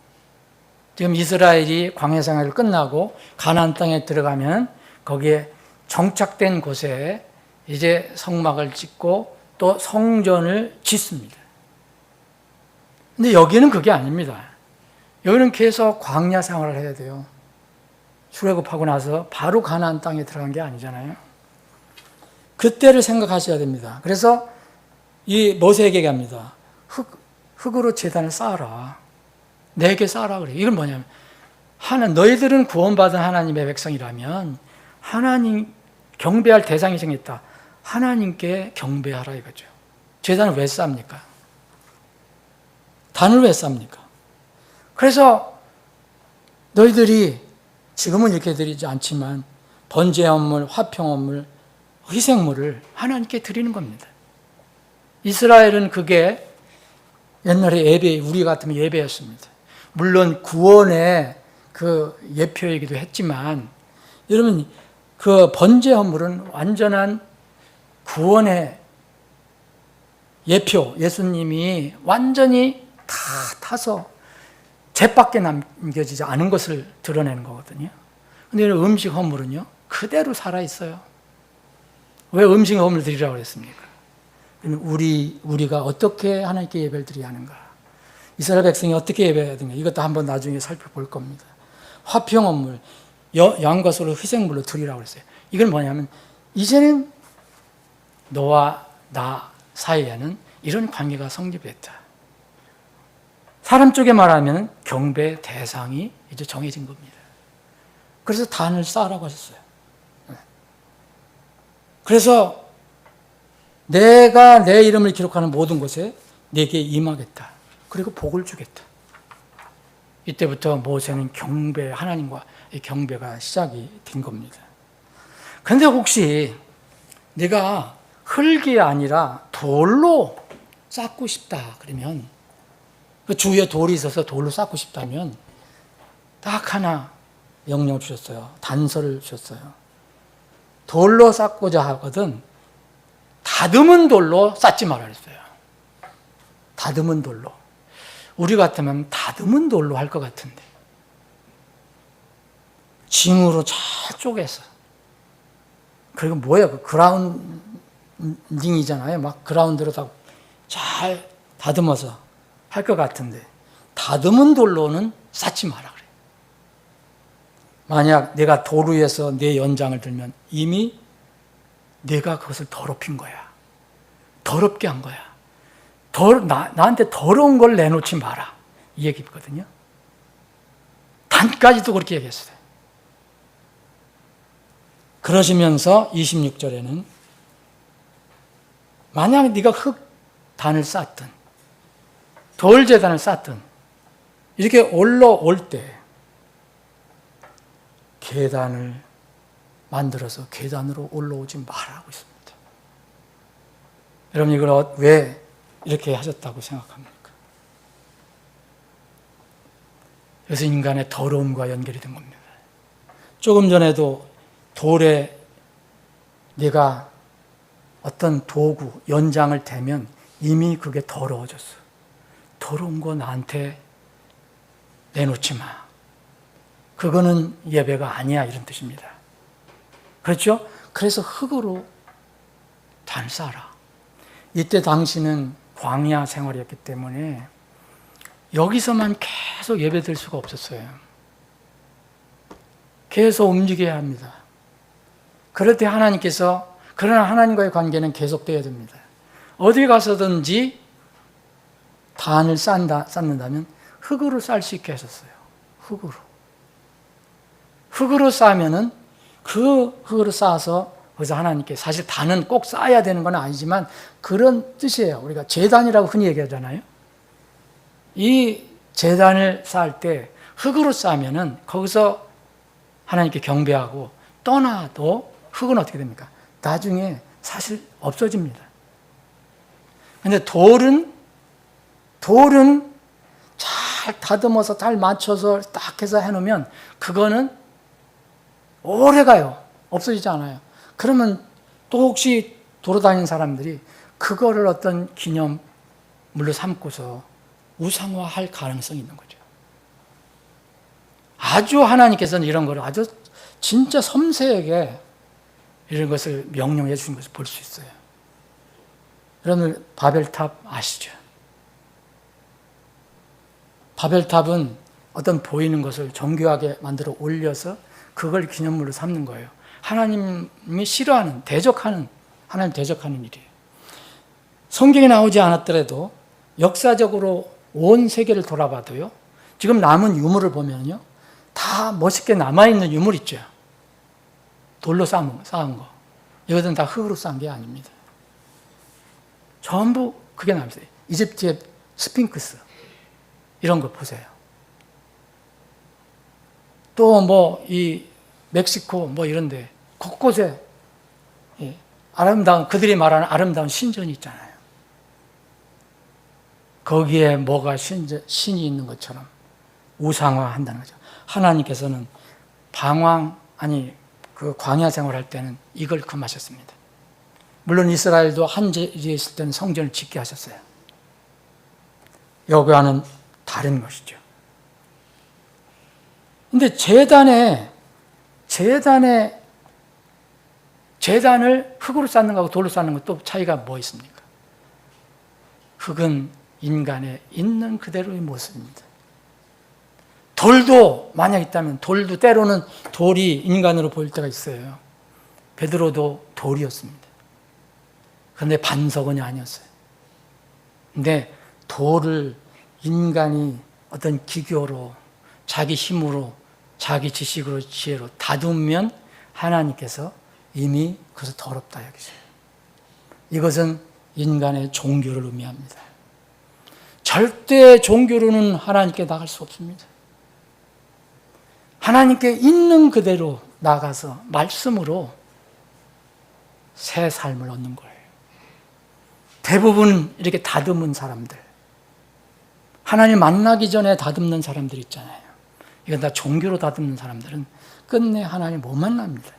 A: 지금 이스라엘이 광야 생활을 끝나고 가나안 땅에 들어가면 거기에 정착된 곳에 이제 성막을 짓고 또 성전을 짓습니다. 근데 여기는 그게 아닙니다. 여기는 계속 광야 생활을 해야 돼요. 출애굽하고 나서 바로 가나안 땅에 들어간 게 아니잖아요. 그때를 생각하셔야 됩니다. 그래서 이 모세에게 얘기합니다. 흙으로 제단을 쌓아라. 내게 쌓아라 그래요. 이건 뭐냐면 너희들은 구원받은 하나님의 백성이라면 하나님 경배할 대상이 생겼다. 하나님께 경배하라 이거죠. 제단을 왜 쌓습니까? 단을 왜 쌓습니까? 그래서 너희들이 지금은 이렇게 드리지 않지만 번제헌물, 화평헌물, 희생물을 하나님께 드리는 겁니다. 이스라엘은 그게 옛날에 예배, 우리 같으면 예배였습니다. 물론 구원의 그 예표이기도 했지만, 여러분 그 번제헌물은 완전한 구원의 예표, 예수님이 완전히 다 타서 잿밖에 남겨지지 않은 것을 드러내는 거거든요. 근데 음식 헌물은요 그대로 살아있어요. 왜 음식 헌물 드리라고 그랬습니까? 우리가 어떻게 하나님께 예배를 드려야 하는가, 이스라엘 백성이 어떻게 예배해야 되는가, 이것도 한번 나중에 살펴볼 겁니다. 화평 헌물, 양과 소를 희생물로 드리라고 그랬어요. 이건 뭐냐면 이제는 너와 나 사이에는 이런 관계가 성립됐다. 사람 쪽에 말하면 경배 대상이 이제 정해진 겁니다. 그래서 단을 쌓으라고 하셨어요. 그래서 내가 내 이름을 기록하는 모든 곳에 내게 임하겠다. 그리고 복을 주겠다. 이때부터 모세는 하나님과 경배가 시작이 된 겁니다. 그런데 혹시 내가 흙이 아니라 돌로 쌓고 싶다 그러면, 그 주위에 돌이 있어서 돌로 쌓고 싶다면 딱 하나 명령을 주셨어요. 단서를 주셨어요. 돌로 쌓고자 하거든 다듬은 돌로 쌓지 말라 그랬어요. 다듬은 돌로. 우리 같으면 다듬은 돌로 할 것 같은데 징으로 잘 쪼개서, 그리고 뭐예요? 그 그라운딩이잖아요. 막 그라운드로 다 잘 다듬어서 할 것 같은데 다듬은 돌로는 쌓지 마라 그래요. 만약 내가 돌 위에서 내 연장을 들면 이미 내가 그것을 더럽힌 거야. 더럽게 한 거야. 나한테 더러운 걸 내놓지 마라. 이 얘기거든요. 단까지도 그렇게 얘기했어요. 그러시면서 26절에는 만약 네가 흙단을 쌓든 돌제단을 쌓든 이렇게 올라올 때 계단을 만들어서 계단으로 올라오지 말라고 있습니다. 여러분 이걸 왜 이렇게 하셨다고 생각합니까? 그래서 인간의 더러움과 연결이 된 겁니다. 조금 전에도 돌에 네가 어떤 도구, 연장을 대면 이미 그게 더러워졌어. 더러운 거 나한테 내놓지 마. 그거는 예배가 아니야 이런 뜻입니다. 그렇죠? 그래서 흙으로 단을 쌓아라. 이때 당시는 광야 생활이었기 때문에 여기서만 계속 예배드릴 수가 없었어요. 계속 움직여야 합니다. 그럴 때 하나님께서 그러나 하나님과의 관계는 계속되어야 됩니다. 어디 가서든지 단을 쌓는다면 흙으로 쌓을 수 있게 하셨어요. 흙으로 쌓으면은 그 흙으로 쌓아서 그래서 하나님께 사실 단은 꼭 쌓아야 되는 건 아니지만 그런 뜻이에요. 우리가 제단이라고 흔히 얘기하잖아요. 이 제단을 쌓을 때 흙으로 쌓으면은 거기서 하나님께 경배하고 떠나도 흙은 어떻게 됩니까? 나중에 사실 없어집니다. 근데 돌은 잘 다듬어서 잘 맞춰서 딱 해서 해놓으면 그거는 오래 가요. 없어지지 않아요. 그러면 또 혹시 돌아다니는 사람들이 그거를 어떤 기념물로 삼고서 우상화할 가능성이 있는 거죠. 아주 하나님께서는 이런 걸 아주 진짜 섬세하게 이런 것을 명령해 주신 것을 볼 수 있어요. 여러분 바벨탑 아시죠? 바벨탑은 어떤 보이는 것을 정교하게 만들어 올려서 그걸 기념물로 삼는 거예요. 하나님이 싫어하는, 하나님 대적하는 일이에요. 성경에 나오지 않았더라도 역사적으로 온 세계를 돌아봐도요. 지금 남은 유물을 보면요. 다 멋있게 남아있는 유물 있죠. 돌로 쌓은 거. 이것은 다 흙으로 쌓은 게 아닙니다. 전부 그게 남았어요. 이집트의 스핑크스. 이런 거 보세요. 또 이 멕시코 이런데 곳곳에 그들이 말하는 아름다운 신전이 있잖아요. 거기에 뭐가 신이 있는 것처럼 우상화한다는 거죠. 하나님께서는 그 광야 생활할 때는 이걸 금하셨습니다. 물론 이스라엘도 한 자리에 있을 때는 성전을 짓게 하셨어요. 여기와는 다른 것이죠. 근데 제단을 흙으로 쌓는 것하고 돌로 쌓는 것 또 차이가 뭐 있습니까? 흙은 인간의 있는 그대로의 모습입니다. 돌도 만약 있다면 돌도 때로는 돌이 인간으로 보일 때가 있어요. 베드로도 돌이었습니다. 그런데 반석은 아니었어요. 근데 돌을 인간이 어떤 기교로 자기 힘으로 자기 지식으로 지혜로 다듬으면 하나님께서 이미 그것을 더럽다 여기세요. 이것은 인간의 종교를 의미합니다. 절대 종교로는 하나님께 나갈 수 없습니다. 하나님께 있는 그대로 나가서 말씀으로 새 삶을 얻는 거예요. 대부분 이렇게 다듬은 사람들, 하나님 만나기 전에 다듬는 사람들 있잖아요. 이건 다 종교로 다듬는 사람들은 끝내 하나님 못 만납니다.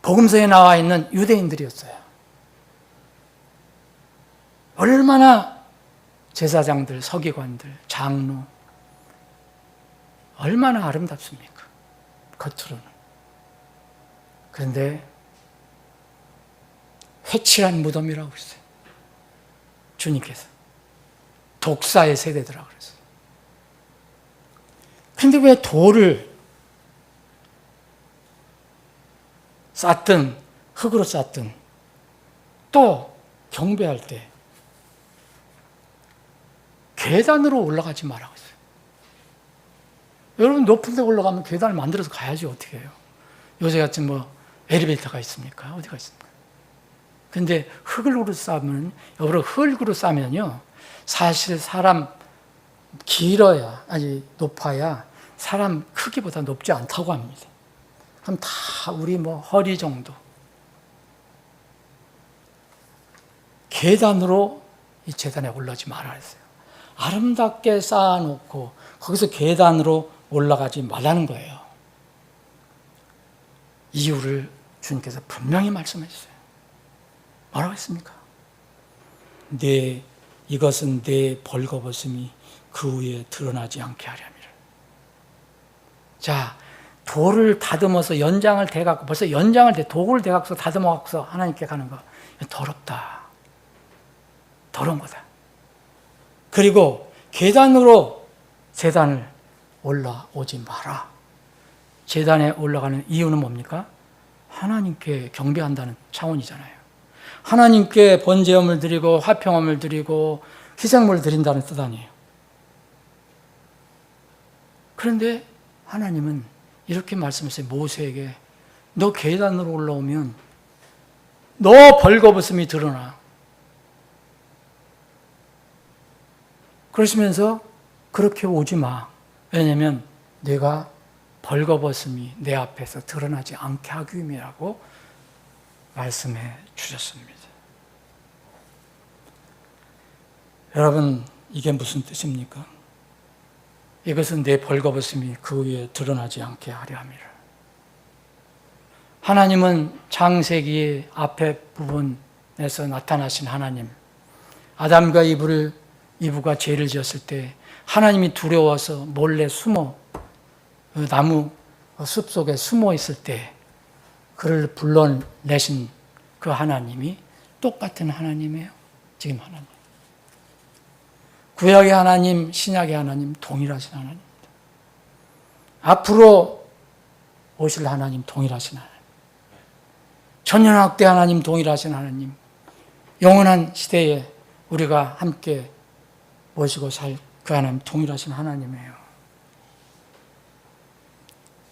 A: 복음서에 나와 있는 유대인들이었어요. 얼마나 제사장들, 서기관들, 장로 얼마나 아름답습니까? 겉으로는. 그런데 회칠한 무덤이라고 했어요. 주님께서. 독사의 세대더라 그랬어요. 근데 왜 돌을 쌓든 흙으로 쌓든 또 경배할 때 계단으로 올라가지 말라고 했어요. 여러분 높은 데 올라가면 계단을 만들어서 가야지 어떻게 해요. 요새 같은 뭐 엘리베이터가 있습니까? 어디가 있습니까? 근데 흙으로 쌓으면, 여러분 흙으로 쌓으면요, 사실 사람 길어야, 아니 높아야 사람 크기보다 높지 않다고 합니다. 그럼 다 우리 뭐 허리 정도. 계단으로 이 재단에 올라가지 말라 했어요. 아름답게 쌓아놓고 거기서 계단으로 올라가지 말라는 거예요. 이유를 주님께서 분명히 말씀하셨어요. 뭐라고 했습니까? 이것은 내 벌거벗음이 그 위에 드러나지 않게 하려니라. 자, 돌을 다듬어서 연장을 대갖고, 벌써 도구를 대갖고 다듬어갖고 하나님께 가는 거, 더럽다. 더러운 거다. 그리고 계단으로 제단을 올라오지 마라. 제단에 올라가는 이유는 뭡니까? 하나님께 경배한다는 차원이잖아요. 하나님께 번제음을 드리고 화평음을 드리고 희생물을 드린다는 뜻 아니에요. 그런데 하나님은 이렇게 말씀하세요. 모세에게 너 계단으로 올라오면 너 벌거벗음이 드러나. 그러시면서 그렇게 오지 마. 왜냐하면 내가 벌거벗음이 내 앞에서 드러나지 않게 하기 위함이라고 말씀해 주셨습니다. 여러분, 이게 무슨 뜻입니까? 이것은 내 벌거벗음이 그 위에 드러나지 않게 하려 함이라. 하나님은 창세기 앞에 부분에서 나타나신 하나님, 아담과 이브가 죄를 지었을 때 하나님이 두려워서 몰래 숨어 그 나무 숲 속에 숨어 있을 때 그를 불러내신 그 하나님이 똑같은 하나님이에요. 지금 하나님. 구약의 하나님, 신약의 하나님, 동일하신 하나님입니다. 앞으로 오실 하나님, 동일하신 하나님. 천년학대 하나님, 동일하신 하나님. 영원한 시대에 우리가 함께 모시고 살 그 하나님, 동일하신 하나님이에요.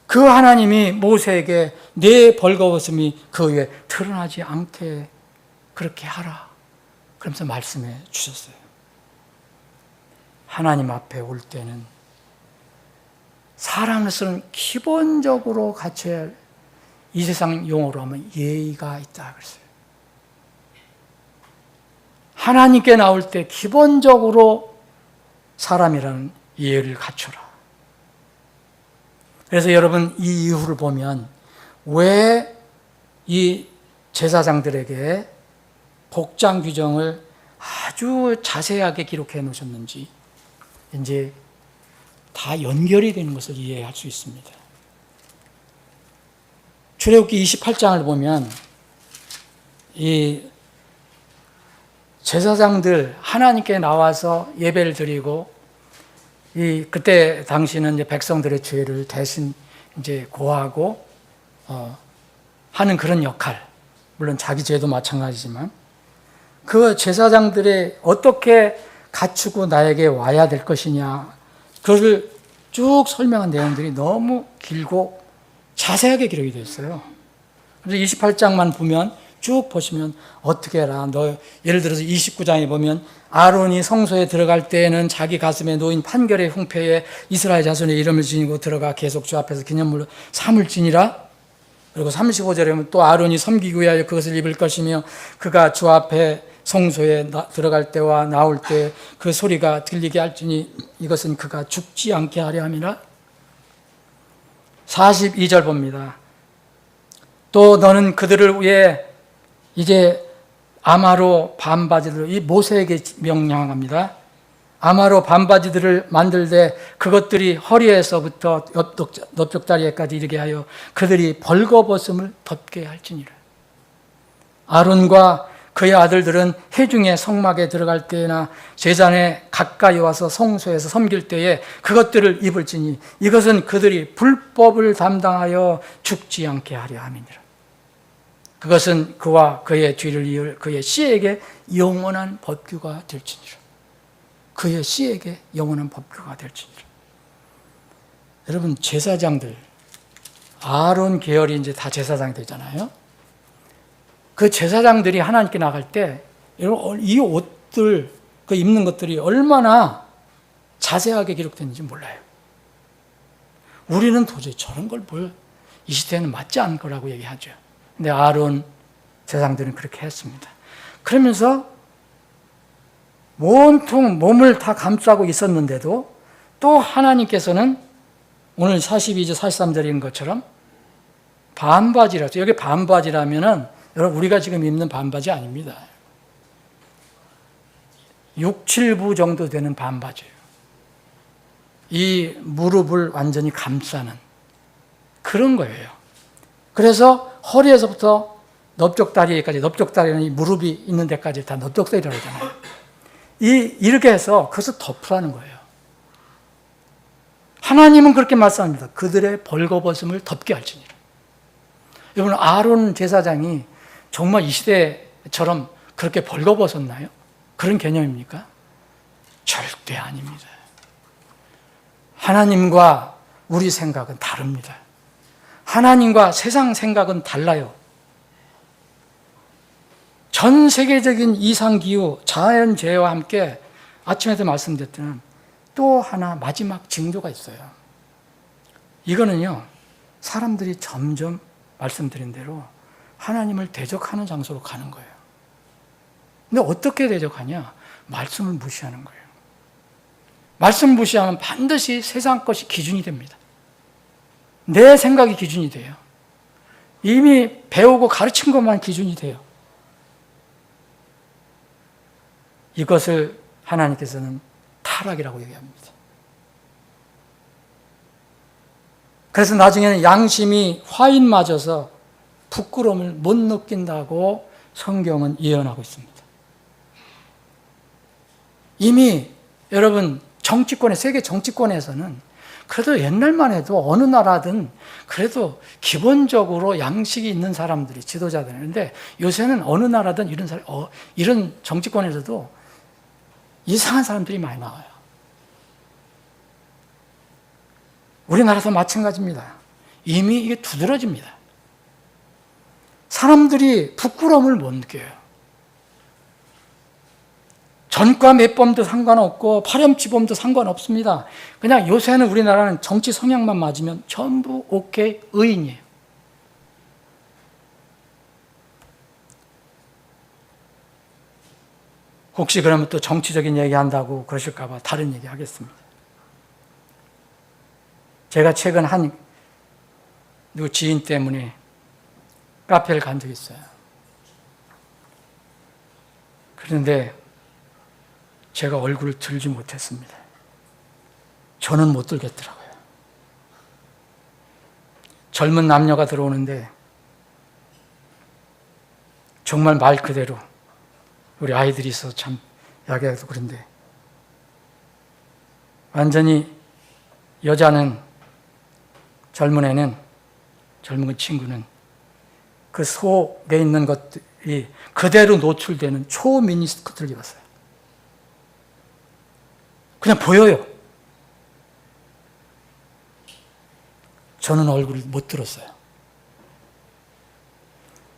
A: 그 하나님이 모세에게 내 벌거벗음이 그 위에 드러나지 않게 그렇게 하라. 그러면서 말씀해 주셨어요. 하나님 앞에 올 때는 사람으로서는 기본적으로 갖춰야 할, 이 세상 용어로 하면 예의가 있다 그랬어요. 하나님께 나올 때 기본적으로 사람이라는 예의를 갖춰라. 그래서 여러분 이 이유를 보면 왜 이 제사장들에게 복장 규정을 아주 자세하게 기록해 놓으셨는지 이제 다 연결이 되는 것을 이해할 수 있습니다. 출애굽기 28장을 보면 이 제사장들 하나님께 나와서 예배를 드리고 그때 당시는 이제 백성들의 죄를 대신 이제 고하고 하는 그런 역할, 물론 자기 죄도 마찬가지지만 그 제사장들이 어떻게 갖추고 나에게 와야 될 것이냐, 그것을 쭉 설명한 내용들이 너무 길고 자세하게 기록이 되어 있어요. 그래서 28장만 보면 쭉 보시면 어떻게 해라. 예를 들어서 29장에 보면 아론이 성소에 들어갈 때에는 자기 가슴에 놓인 판결의 흉패에 이스라엘 자손의 이름을 지니고 들어가 계속 주 앞에서 기념물로 삼을 지니라. 그리고 35절에 보면 또 아론이 섬기기 위하여 그것을 입을 것이며 그가 주 앞에 성소에 들어갈 때와 나올 때 그 소리가 들리게 할지니 이것은 그가 죽지 않게 하려 함이라. 42절 봅니다. 또 너는 그들을 위해 이제 아마로 반바지들, 이 모세에게 명령합니다. 아마로 반바지들을 만들되 그것들이 허리에서부터 넓적다리에까지 이르게 하여 그들이 벌거벗음을 덮게 할지니라. 아론과 그의 아들들은 회중의 성막에 들어갈 때나 제단에 가까이 와서 성소에서 섬길 때에 그것들을 입을지니 이것은 그들이 불법을 담당하여 죽지 않게 하려 함이니라. 그것은 그와 그의 뒤를 이을 그의 씨에게 영원한 법규가 될지니라. 그의 씨에게 영원한 법규가 될지니라. 여러분, 제사장들, 아론 계열이 이제 다 제사장이 되잖아요. 그 제사장들이 하나님께 나갈 때 이 옷들, 그 입는 것들이 얼마나 자세하게 기록됐는지 몰라요. 우리는 도저히 저런 걸 이 시대에는 맞지 않을 거라고 얘기하죠. 근데 아론 제사장들은 그렇게 했습니다. 그러면서 온통 몸을 다 감싸고 있었는데도 또 하나님께서는 오늘 42절 43절인 것처럼 반바지라서, 여기 반바지라면은 여러분 우리가 지금 입는 반바지 아닙니다. 6, 7부 정도 되는 반바지예요. 이 무릎을 완전히 감싸는 그런 거예요. 그래서 허리에서부터 넓적다리까지, 넓적다리는 이 무릎이 있는 데까지 다 넓적다리라고 하잖아요. 이렇게 해서 그것을 덮으라는 거예요. 하나님은 그렇게 말씀합니다. 그들의 벌거벗음을 덮게 할지니라. 여러분, 아론 제사장이 정말 이 시대처럼 그렇게 벌거벗었나요? 그런 개념입니까? 절대 아닙니다. 하나님과 우리 생각은 다릅니다. 하나님과 세상 생각은 달라요. 전 세계적인 이상기후, 자연재해와 함께 아침에도 말씀드렸던 또 하나 마지막 징조가 있어요. 이거는요, 사람들이 점점 말씀드린 대로 하나님을 대적하는 장소로 가는 거예요. 근데 어떻게 대적하냐? 말씀을 무시하는 거예요. 말씀 무시하면 반드시 세상 것이 기준이 됩니다. 내 생각이 기준이 돼요. 이미 배우고 가르친 것만 기준이 돼요. 이것을 하나님께서는 타락이라고 얘기합니다. 그래서 나중에는 양심이 화인 맞아서 부끄러움을 못 느낀다고 성경은 예언하고 있습니다. 이미 여러분 정치권에, 세계 정치권에서는 그래도 옛날만 해도 어느 나라든 그래도 기본적으로 양식이 있는 사람들이 지도자들인데, 요새는 어느 나라든 이런 정치권에서도 이상한 사람들이 많이 나와요. 우리나라도 마찬가지입니다. 이미 이게 두드러집니다. 사람들이 부끄러움을 못 느껴요. 전과 맺범도 상관없고 파렴치범도 상관없습니다. 그냥 요새는 우리나라는 정치 성향만 맞으면 전부 오케이, 의인이에요. 혹시 그러면 또 정치적인 얘기한다고 그러실까 봐 다른 얘기 하겠습니다. 제가 최근 누구 지인 때문에 카페를 간 적이 있어요. 그런데 제가 얼굴을 들지 못했습니다. 저는 못 들겠더라고요. 젊은 남녀가 들어오는데 정말 말 그대로 우리 아이들이 있어서 참 야기하기도 그런데, 완전히 여자는, 젊은 친구는 그 속에 있는 것들이 그대로 노출되는 초미니스커트를 입었어요. 그냥 보여요. 저는 얼굴을 못 들었어요.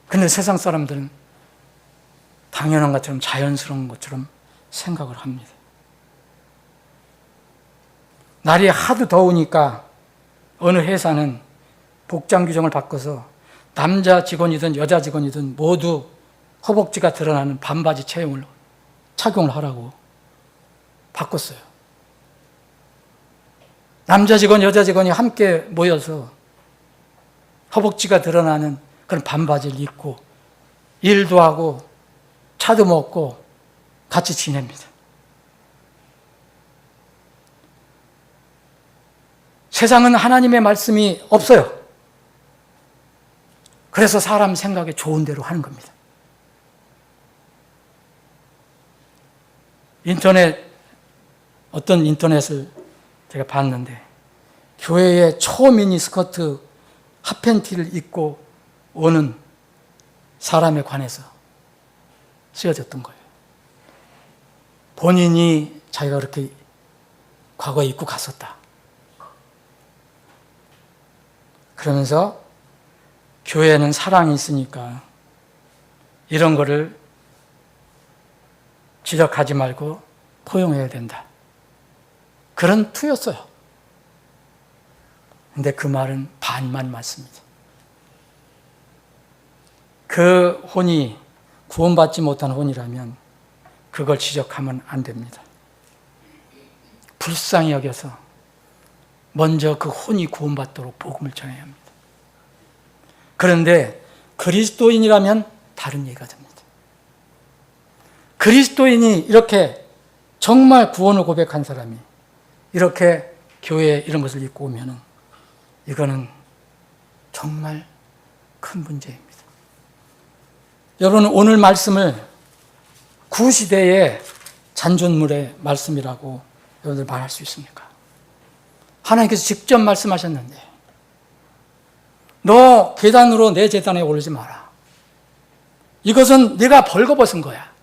A: 근데 세상 사람들은 당연한 것처럼, 자연스러운 것처럼 생각을 합니다. 날이 하도 더우니까 어느 회사는 복장 규정을 바꿔서 남자 직원이든 여자 직원이든 모두 허벅지가 드러나는 반바지 착용을 하라고 바꿨어요. 남자 직원, 여자 직원이 함께 모여서 허벅지가 드러나는 그런 반바지를 입고 일도 하고 차도 먹고 같이 지냅니다. 세상은 하나님의 말씀이 없어요. 그래서 사람 생각에 좋은 대로 하는 겁니다. 어떤 인터넷을 제가 봤는데 교회에 초미니 스커트 핫팬티를 입고 오는 사람에 관해서 쓰여졌던 거예요. 본인이 자기가 그렇게 과거에 입고 갔었다. 그러면서 교회는 사랑이 있으니까 이런 거를 지적하지 말고 포용해야 된다. 그런 투였어요. 근데 그 말은 반만 맞습니다. 그 혼이 구원받지 못한 혼이라면 그걸 지적하면 안 됩니다. 불쌍히 여겨서 먼저 그 혼이 구원받도록 복음을 전해야 합니다. 그런데 그리스도인이라면 다른 얘기가 됩니다. 그리스도인이 이렇게 정말 구원을 고백한 사람이 이렇게 교회에 이런 것을 입고 오면은 이거는 정말 큰 문제입니다. 여러분, 오늘 말씀을 구시대의 잔존물의 말씀이라고 여러분들 말할 수 있습니까? 하나님께서 직접 말씀하셨는데 너 계단으로 내 제단에 오르지 마라. 이것은 네가 벌거벗은 거야.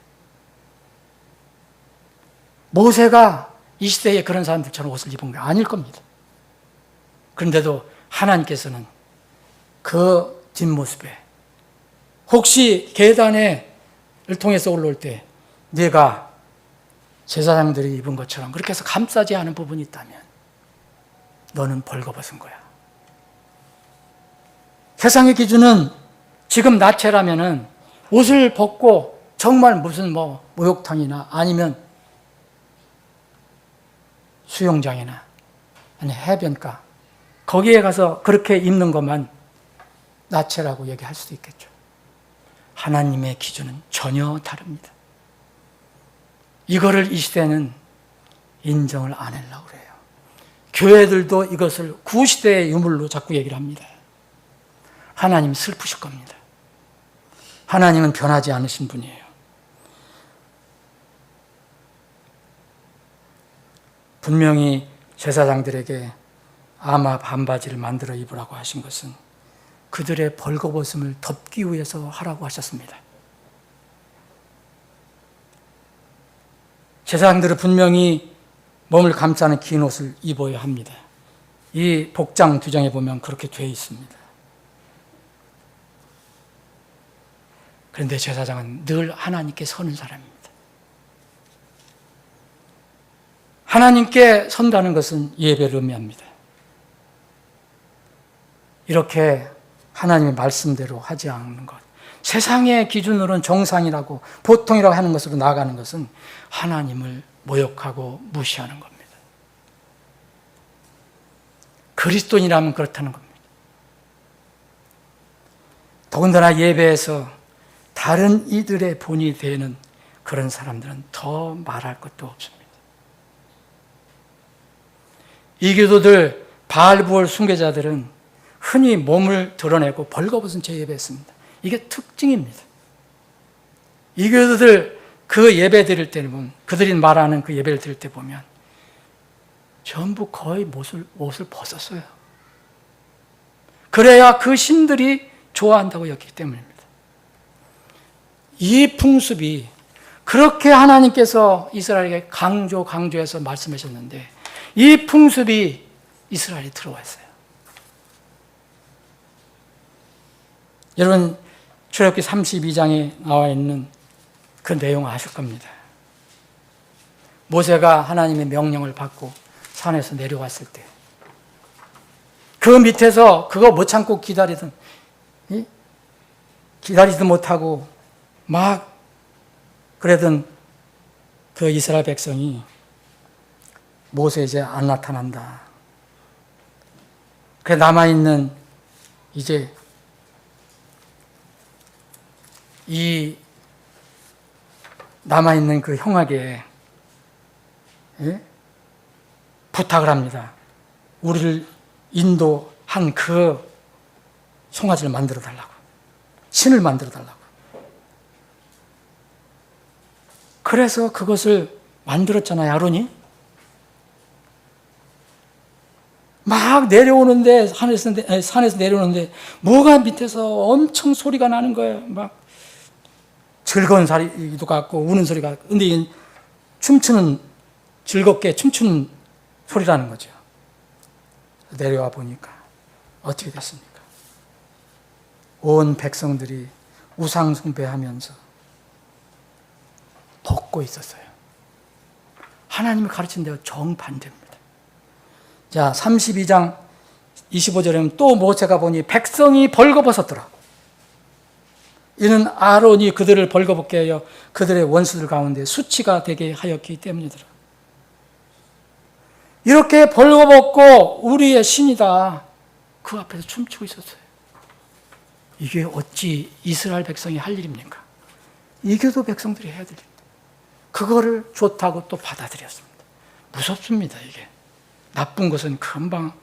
A: 모세가 이 시대에 그런 사람들처럼 옷을 입은 게 아닐 겁니다. 그런데도 하나님께서는 그 뒷모습에 혹시 계단을 통해서 올라올 때 네가 제사장들이 입은 것처럼 그렇게 해서 감싸지 않은 부분이 있다면 너는 벌거벗은 거야. 세상의 기준은 지금 나체라면은 옷을 벗고 정말 무슨 목욕탕이나 아니면 수영장이나 아니 해변가 거기에 가서 그렇게 입는 것만 나체라고 얘기할 수도 있겠죠. 하나님의 기준은 전혀 다릅니다. 이거를 이 시대는 인정을 안 하려고 그래요. 교회들도 이것을 구시대의 유물로 자꾸 얘기를 합니다. 하나님 슬프실 겁니다. 하나님은 변하지 않으신 분이에요. 분명히 제사장들에게 아마 반바지를 만들어 입으라고 하신 것은 그들의 벌거벗음을 덮기 위해서 하라고 하셨습니다. 제사장들은 분명히 몸을 감싸는 긴 옷을 입어야 합니다. 이 복장 2장에 보면 그렇게 되어 있습니다. 그런데 제사장은 늘 하나님께 서는 사람입니다. 하나님께 선다는 것은 예배를 의미합니다. 이렇게 하나님의 말씀대로 하지 않는 것, 세상의 기준으로는 정상이라고 보통이라고 하는 것으로 나아가는 것은 하나님을 모욕하고 무시하는 겁니다. 그리스도인이라면 그렇다는 겁니다. 더군다나 예배에서 다른 이들의 본이 되는 그런 사람들은 더 말할 것도 없습니다. 이교도들 바알부올 숭배자들은 흔히 몸을 드러내고 벌거벗은 채 예배했습니다. 이게 특징입니다. 이교도들 그 예배 드릴 때는 보면 그들이 말하는 그 예배를 드릴 때 보면 전부 거의 옷을 벗었어요. 그래야 그 신들이 좋아한다고 여기기 때문입니다. 이 풍습이 그렇게 하나님께서 이스라엘에게 강조해서 말씀하셨는데 이 풍습이 이스라엘에 들어왔어요. 여러분 출애굽기 32장에 나와 있는 그 내용 아실 겁니다. 모세가 하나님의 명령을 받고 산에서 내려왔을 때 그 밑에서 그거 못 참고 기다리지도 못하고 막 그러던 그 이스라엘 백성이 모세 이제 안 나타난다. 그래 남아있는 이제 이 남아있는 그 형에게 부탁을 합니다. 우리를 인도한 그 송아지를 만들어 달라고. 신을 만들어 달라고. 그래서 그것을 만들었잖아요, 아론이. 막 내려오는데, 산에서 내려오는데, 뭐가 밑에서 엄청 소리가 나는 거예요. 막 즐거운 소리도 같고, 우는 소리가 같고. 근데 이게 즐겁게 춤추는 소리라는 거죠. 내려와 보니까 어떻게 됐습니까? 온 백성들이 우상 숭배하면서 벗고 있었어요. 하나님이 가르친 대로 정반대입니다. 자, 32장 25절에는 또 모세가 보니 백성이 벌거벗었더라. 이는 아론이 그들을 벌거벗게 하여 그들의 원수들 가운데 수치가 되게 하였기 때문이더라. 이렇게 벌거벗고 우리의 신이다, 그 앞에서 춤추고 있었어요. 이게 어찌 이스라엘 백성이 할 일입니까? 이게도 백성들이 해야 될 일입니다. 그거를 좋다고 또 받아들였습니다. 무섭습니다. 이게 나쁜 것은 금방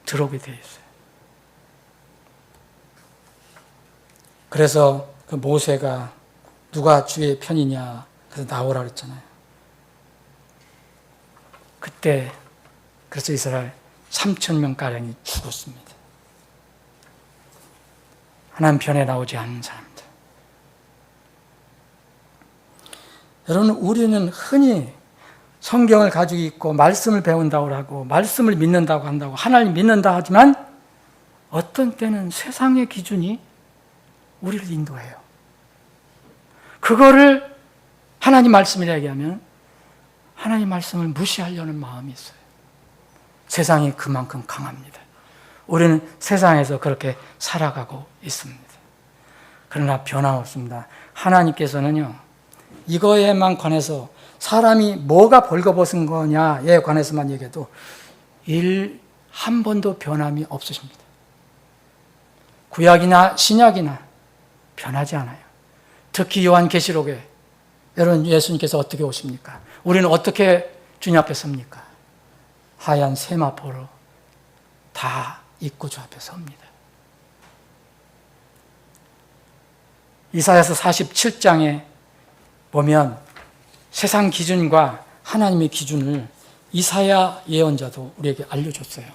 A: 들어오게 되어 있어요. 그래서 그 모세가 누가 주의 편이냐, 그래서 나오라 그랬잖아요. 그때 그래서 이스라엘 3,000명가량이 죽었습니다. 하나님 편에 나오지 않는 사람들. 여러분, 우리는 흔히 성경을 가지고 있고 말씀을 배운다고 하고 말씀을 믿는다고 한다고 하나님 믿는다 하지만 어떤 때는 세상의 기준이 우리를 인도해요. 그거를 하나님 말씀이라 얘기하면 하나님 말씀을 무시하려는 마음이 있어요. 세상이 그만큼 강합니다. 우리는 세상에서 그렇게 살아가고 있습니다. 그러나 변함없습니다. 하나님께서는요, 이거에만 관해서 사람이 뭐가 벌거벗은 거냐에 관해서만 얘기해도 한 번도 변함이 없으십니다. 구약이나 신약이나 변하지 않아요. 특히 요한계시록에 여러분, 예수님께서 어떻게 오십니까? 우리는 어떻게 주님 앞에 섭니까? 하얀 세마포로 다 입고 주 앞에 섭니다. 이사야서 47장에 보면 세상 기준과 하나님의 기준을 이사야 예언자도 우리에게 알려줬어요.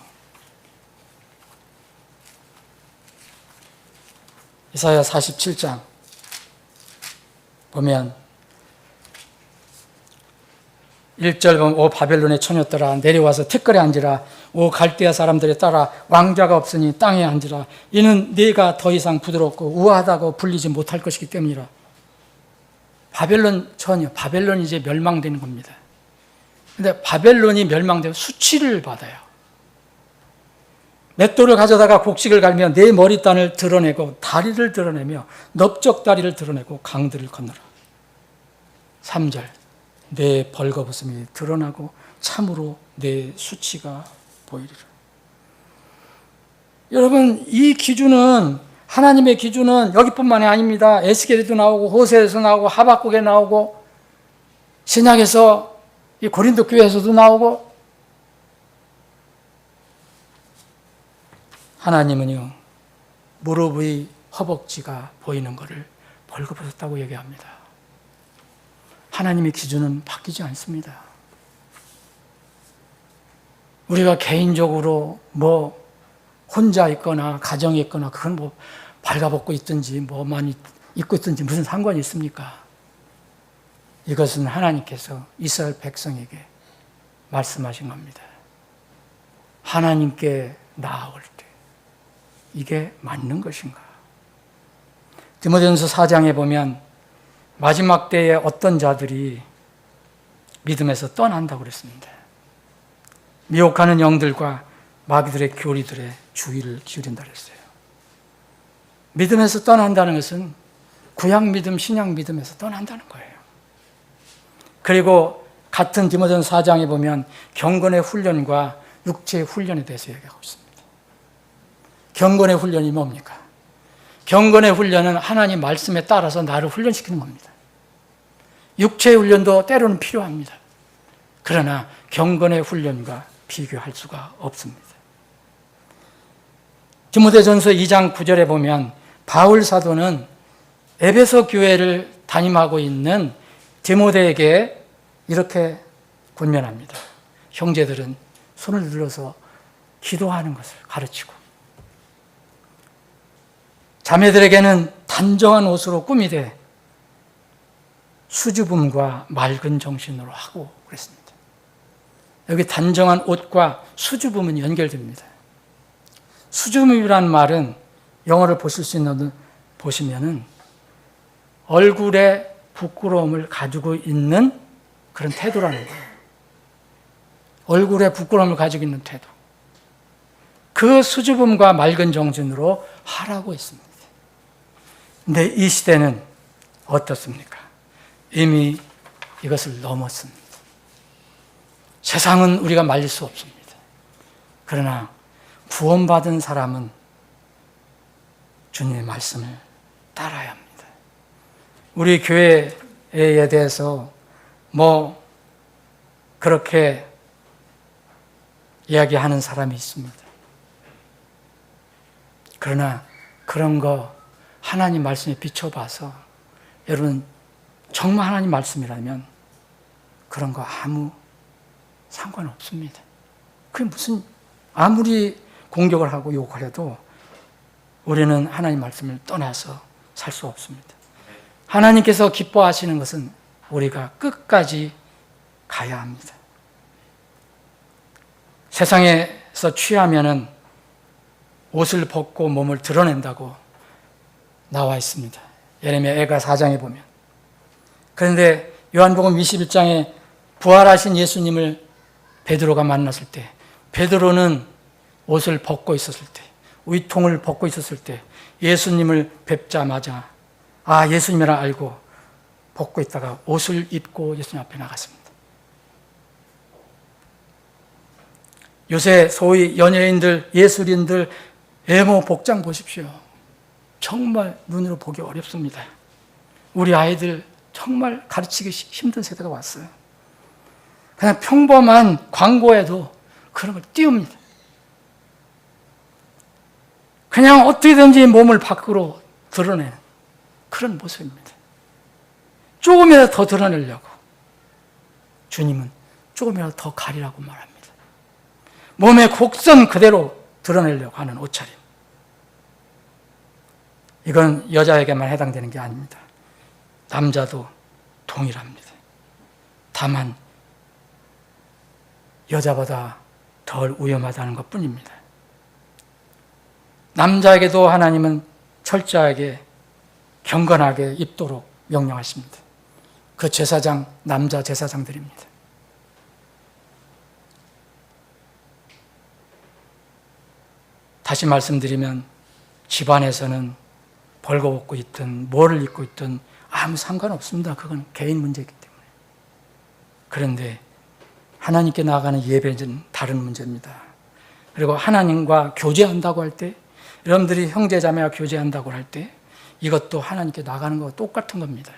A: 이사야 47장 보면 1절 보면 오 바벨론의 처녀들아 내려와서 티끌에 앉으라. 오 갈대아 사람들에 따라 왕자가 없으니 땅에 앉으라. 이는 네가 더 이상 부드럽고 우아하다고 불리지 못할 것이기 때문이라. 바벨론 처녀, 바벨론이 이제 멸망되는 겁니다. 근데 바벨론이 멸망되면 수치를 받아요. 맷돌을 가져다가 곡식을 갈며 내 머리단을 드러내고 다리를 드러내며 넓적 다리를 드러내고 강들을 건너라. 3절 내 벌거벗음이 드러나고 참으로 내 수치가 보이리라. 여러분, 이 기준은 하나님의 기준은 여기뿐만이 아닙니다. 에스겔에도 나오고 호세에서 나오고 하박국에 나오고 신약에서 이 고린도 교회에서도 나오고 하나님은요 무릎의 허벅지가 보이는 것을 벌거벗었다고 얘기합니다. 하나님의 기준은 바뀌지 않습니다. 우리가 개인적으로 혼자 있거나 가정에 있거나 그건 발가벗고 있든지 많이 입고 있든지 무슨 상관이 있습니까? 이것은 하나님께서 이스라엘 백성에게 말씀하신 겁니다. 하나님께 나아올 때 이게 맞는 것인가? 디모데전서 4장에 보면 마지막 때에 어떤 자들이 믿음에서 떠난다고 그랬습니다. 미혹하는 영들과 마귀들의 교리들의 주의를 기울인다 그랬어요. 믿음에서 떠난다는 것은 구약 믿음, 신약 믿음에서 떠난다는 거예요. 그리고 같은 디모데전서 4장에 보면 경건의 훈련과 육체의 훈련에 대해서 얘기하고 있습니다. 경건의 훈련이 뭡니까? 경건의 훈련은 하나님 말씀에 따라서 나를 훈련시키는 겁니다. 육체의 훈련도 때로는 필요합니다. 그러나 경건의 훈련과 비교할 수가 없습니다. 디모데전서 2장 9절에 보면 바울 사도는 에베소 교회를 담임하고 있는 디모데에게 이렇게 권면합니다. 형제들은 손을 들어서 기도하는 것을 가르치고, 자매들에게는 단정한 옷으로 꾸미되 수줍음과 맑은 정신으로 하고 그랬습니다. 여기 단정한 옷과 수줍음은 연결됩니다. 수줍음이라는 말은 영어를 보시면은 얼굴에 부끄러움을 가지고 있는 그런 태도라는 거예요. 얼굴에 부끄러움을 가지고 있는 태도. 그 수줍음과 맑은 정신으로 하라고 했습니다. 근데 이 시대는 어떻습니까? 이미 이것을 넘었습니다. 세상은 우리가 말릴 수 없습니다. 그러나 구원받은 사람은 주님의 말씀을 따라야 합니다. 우리 교회에 대해서 그렇게 이야기하는 사람이 있습니다. 그러나 그런 거 하나님 말씀에 비춰봐서 여러분 정말 하나님 말씀이라면 그런 거 아무 상관없습니다. 그게 아무리 공격을 하고 욕을 해도 우리는 하나님 말씀을 떠나서 살 수 없습니다. 하나님께서 기뻐하시는 것은 우리가 끝까지 가야 합니다. 세상에서 취하면은 옷을 벗고 몸을 드러낸다고 나와 있습니다. 예레미야 4장에 보면. 그런데 요한복음 21장에 부활하신 예수님을 베드로가 만났을 때, 베드로는 옷을 벗고 있었을 때, 위통을 벗고 있었을 때 예수님을 뵙자마자 예수님이라 알고 벗고 있다가 옷을 입고 예수님 앞에 나갔습니다. 요새 소위 연예인들, 예술인들 외모 복장 보십시오. 정말 눈으로 보기 어렵습니다. 우리 아이들 정말 가르치기 힘든 세대가 왔어요. 그냥 평범한 광고에도 그런 걸 띄웁니다. 그냥 어떻게든지 몸을 밖으로 드러내는 그런 모습입니다. 조금이라도 더 드러내려고. 주님은 조금이라도 더 가리라고 말합니다. 몸의 곡선 그대로 드러내려고 하는 옷차림. 이건 여자에게만 해당되는 게 아닙니다. 남자도 동일합니다. 다만 여자보다 덜 위험하다는 것뿐입니다. 남자에게도 하나님은 철저하게 경건하게 입도록 명령하십니다. 그 제사장, 남자 제사장들입니다. 다시 말씀드리면 집안에서는 벌거벗고 있든 뭐를 입고 있든 아무 상관없습니다. 그건 개인 문제이기 때문에. 그런데 하나님께 나아가는 예배는 다른 문제입니다. 그리고 하나님과 교제한다고 할 때, 여러분들이 형제자매와 교제한다고 할 때 이것도 하나님께 나가는 거와 똑같은 겁니다.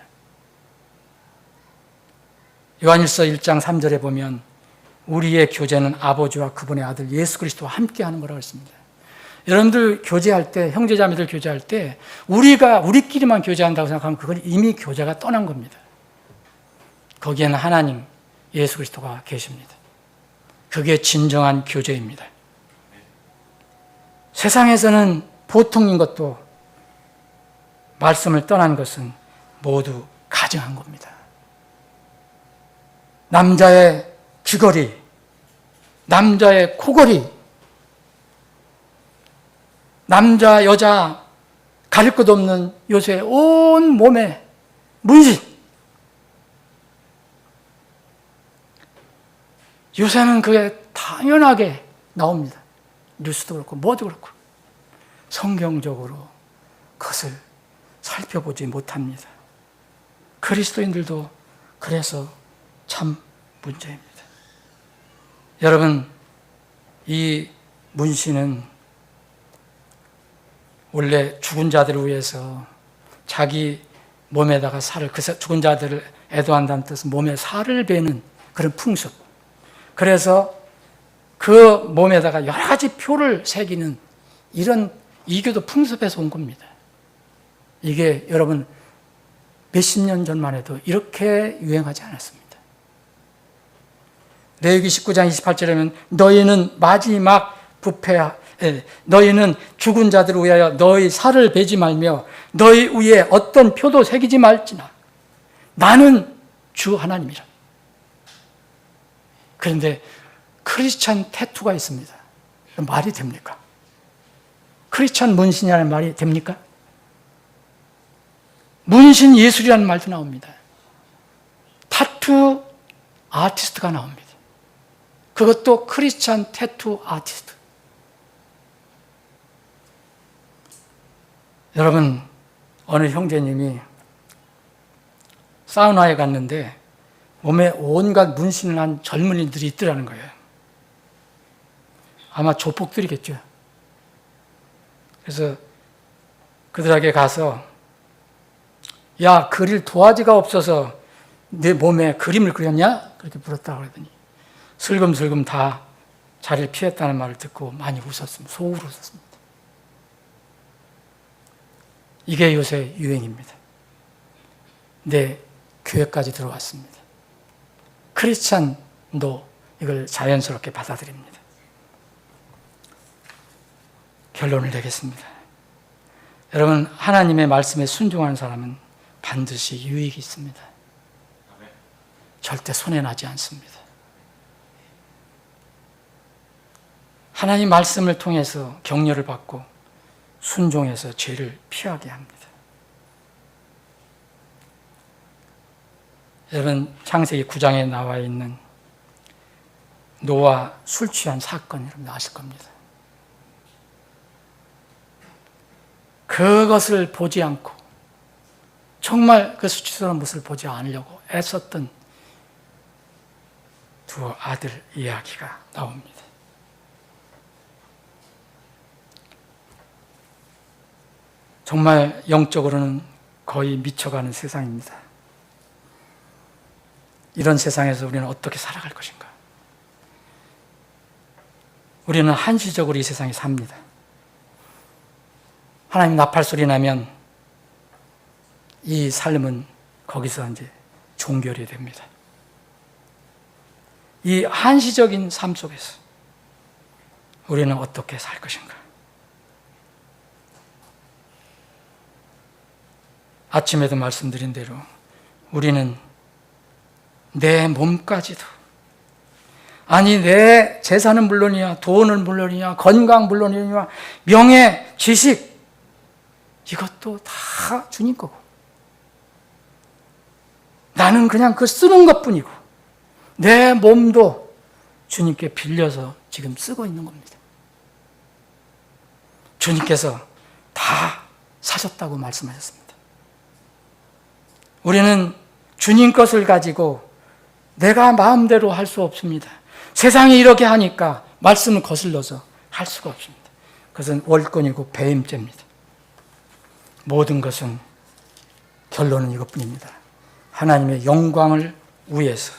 A: 요한일서 1장 3절에 보면 우리의 교제는 아버지와 그분의 아들 예수 그리스도와 함께 하는 거라고 했습니다. 여러분들 교제할 때, 형제자매들 교제할 때 우리끼리만 교제한다고 생각하면 그건 이미 교제가 떠난 겁니다. 거기에는 하나님, 예수 그리스도가 계십니다. 그게 진정한 교제입니다. 세상에서는 보통인 것도 말씀을 떠난 것은 모두 가증한 겁니다. 남자의 귀걸이, 남자의 코걸이, 남자, 여자 가릴 것 없는 요새 온 몸에 문신. 요새는 그게 당연하게 나옵니다. 뉴스도 그렇고 뭐도 그렇고. 성경적으로 그것을 살펴보지 못합니다. 그리스도인들도 그래서 참 문제입니다. 여러분, 이 문신은 원래 죽은 자들을 위해서 자기 몸에다가 살을, 그 죽은 자들을 애도한다는 뜻은 몸에 살을 베는 그런 풍습. 그래서 그 몸에다가 여러 가지 표를 새기는 이런 이교도 풍습에서 온 겁니다. 이게 여러분 몇십 년 전만 해도 이렇게 유행하지 않았습니다. 레위기 19장 28절에 보면 너희는 마지막 부패하 너희는 죽은 자들을 위하여 너희 살을 베지 말며 너희 위에 어떤 표도 새기지 말지나 나는 주 하나님이라. 그런데 크리스찬 태투가 있습니다. 말이 됩니까? 크리스찬 문신이라는 말이 됩니까? 문신 예술이라는 말도 나옵니다. 타투 아티스트가 나옵니다. 그것도 크리스찬 태투 아티스트. 여러분, 어느 형제님이 사우나에 갔는데 몸에 온갖 문신을 한 젊은이들이 있더라는 거예요. 아마 조폭들이겠죠. 그래서 그들에게 가서 야, 그릴 도화지가 없어서 내 몸에 그림을 그렸냐? 그렇게 물었다고 그러더니 슬금슬금 다 자리를 피했다는 말을 듣고 많이 웃었습니다. 속으로 웃었습니다. 이게 요새 유행입니다. 내 교회까지 들어왔습니다. 크리스찬도 이걸 자연스럽게 받아들입니다. 결론을 내겠습니다. 여러분, 하나님의 말씀에 순종하는 사람은 반드시 유익이 있습니다. 절대 손해나지 않습니다. 하나님 말씀을 통해서 격려를 받고 순종해서 죄를 피하게 합니다. 여러분, 창세기 9장에 나와 있는 노아 술 취한 사건 여러분 아실 겁니다. 그것을 보지 않고 정말 그 수치스러운 모습을 보지 않으려고 애썼던 두 아들 이야기가 나옵니다. 정말 영적으로는 거의 미쳐가는 세상입니다. 이런 세상에서 우리는 어떻게 살아갈 것인가? 우리는 한시적으로 이 세상에 삽니다. 하나님 나팔 소리 나면 이 삶은 거기서 이제 종결이 됩니다. 이 한시적인 삶 속에서 우리는 어떻게 살 것인가? 아침에도 말씀드린 대로 우리는 내 몸까지도, 아니 내 재산은 물론이야, 돈은 물론이야, 건강 물론이야, 명예, 지식, 이것도 다 주님 거고 나는 그냥 그 쓰는 것뿐이고 내 몸도 주님께 빌려서 지금 쓰고 있는 겁니다. 주님께서 다 사셨다고 말씀하셨습니다. 우리는 주님 것을 가지고 내가 마음대로 할 수 없습니다. 세상이 이렇게 하니까 말씀을 거슬러서 할 수가 없습니다. 그것은 월권이고 배임죄입니다. 모든 것은 결론은 이것뿐입니다. 하나님의 영광을 위해서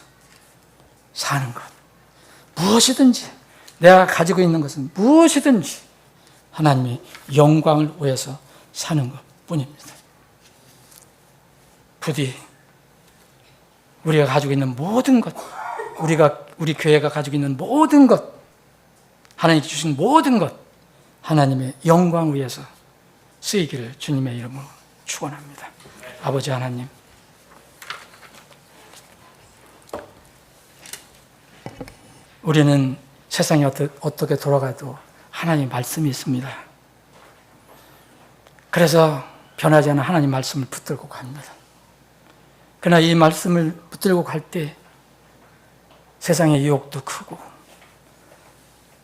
A: 사는 것. 무엇이든지 내가 가지고 있는 것은 무엇이든지 하나님의 영광을 위해서 사는 것뿐입니다. 부디 우리가 가지고 있는 모든 것, 우리 교회가 가지고 있는 모든 것, 하나님께 주신 모든 것, 하나님의 영광을 위해서 쓰이기를 주님의 이름으로 축원합니다. 아버지 하나님, 우리는 세상이 어떻게 돌아가도 하나님 말씀이 있습니다. 그래서 변하지 않은 하나님 말씀을 붙들고 갑니다. 그러나 이 말씀을 붙들고 갈 때 세상의 유혹도 크고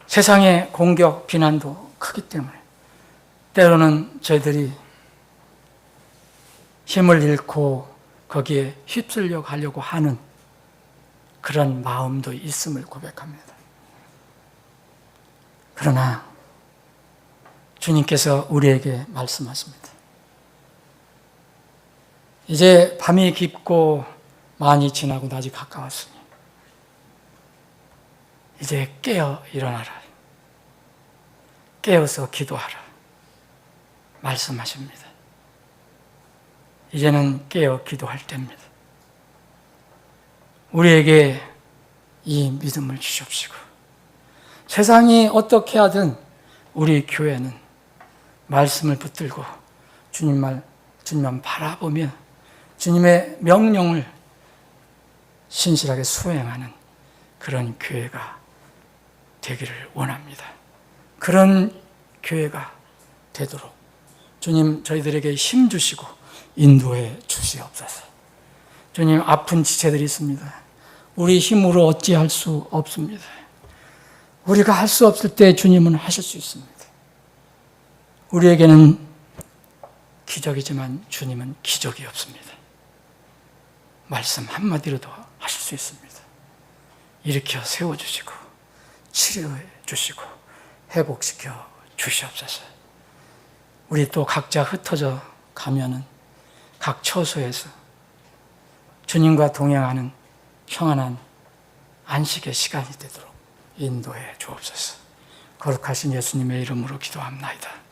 A: 세상의 공격, 비난도 크기 때문에 때로는 저희들이 힘을 잃고 거기에 휩쓸려 가려고 하는 그런 마음도 있음을 고백합니다. 그러나 주님께서 우리에게 말씀하십니다. 이제 밤이 깊고 많이 지나고 낮이 가까웠으니 이제 깨어 일어나라. 깨어서 기도하라. 말씀하십니다. 이제는 깨어 기도할 때입니다. 우리에게 이 믿음을 주십시고, 세상이 어떻게 하든 우리 교회는 말씀을 붙들고 주님만 바라보며 주님의 명령을 신실하게 수행하는 그런 교회가 되기를 원합니다. 그런 교회가 되도록 주님 저희들에게 힘 주시고 인도해 주시옵소서. 주님, 아픈 지체들이 있습니다. 우리 힘으로 어찌할 수 없습니다. 우리가 할 수 없을 때 주님은 하실 수 있습니다. 우리에게는 기적이지만 주님은 기적이 없습니다. 말씀 한마디로도 하실 수 있습니다. 일으켜 세워주시고 치료해 주시고 회복시켜 주시옵소서. 우리 또 각자 흩어져 가면은 각 처소에서 주님과 동행하는 평안한 안식의 시간이 되도록 인도해 주옵소서. 거룩하신 예수님의 이름으로 기도합나이다.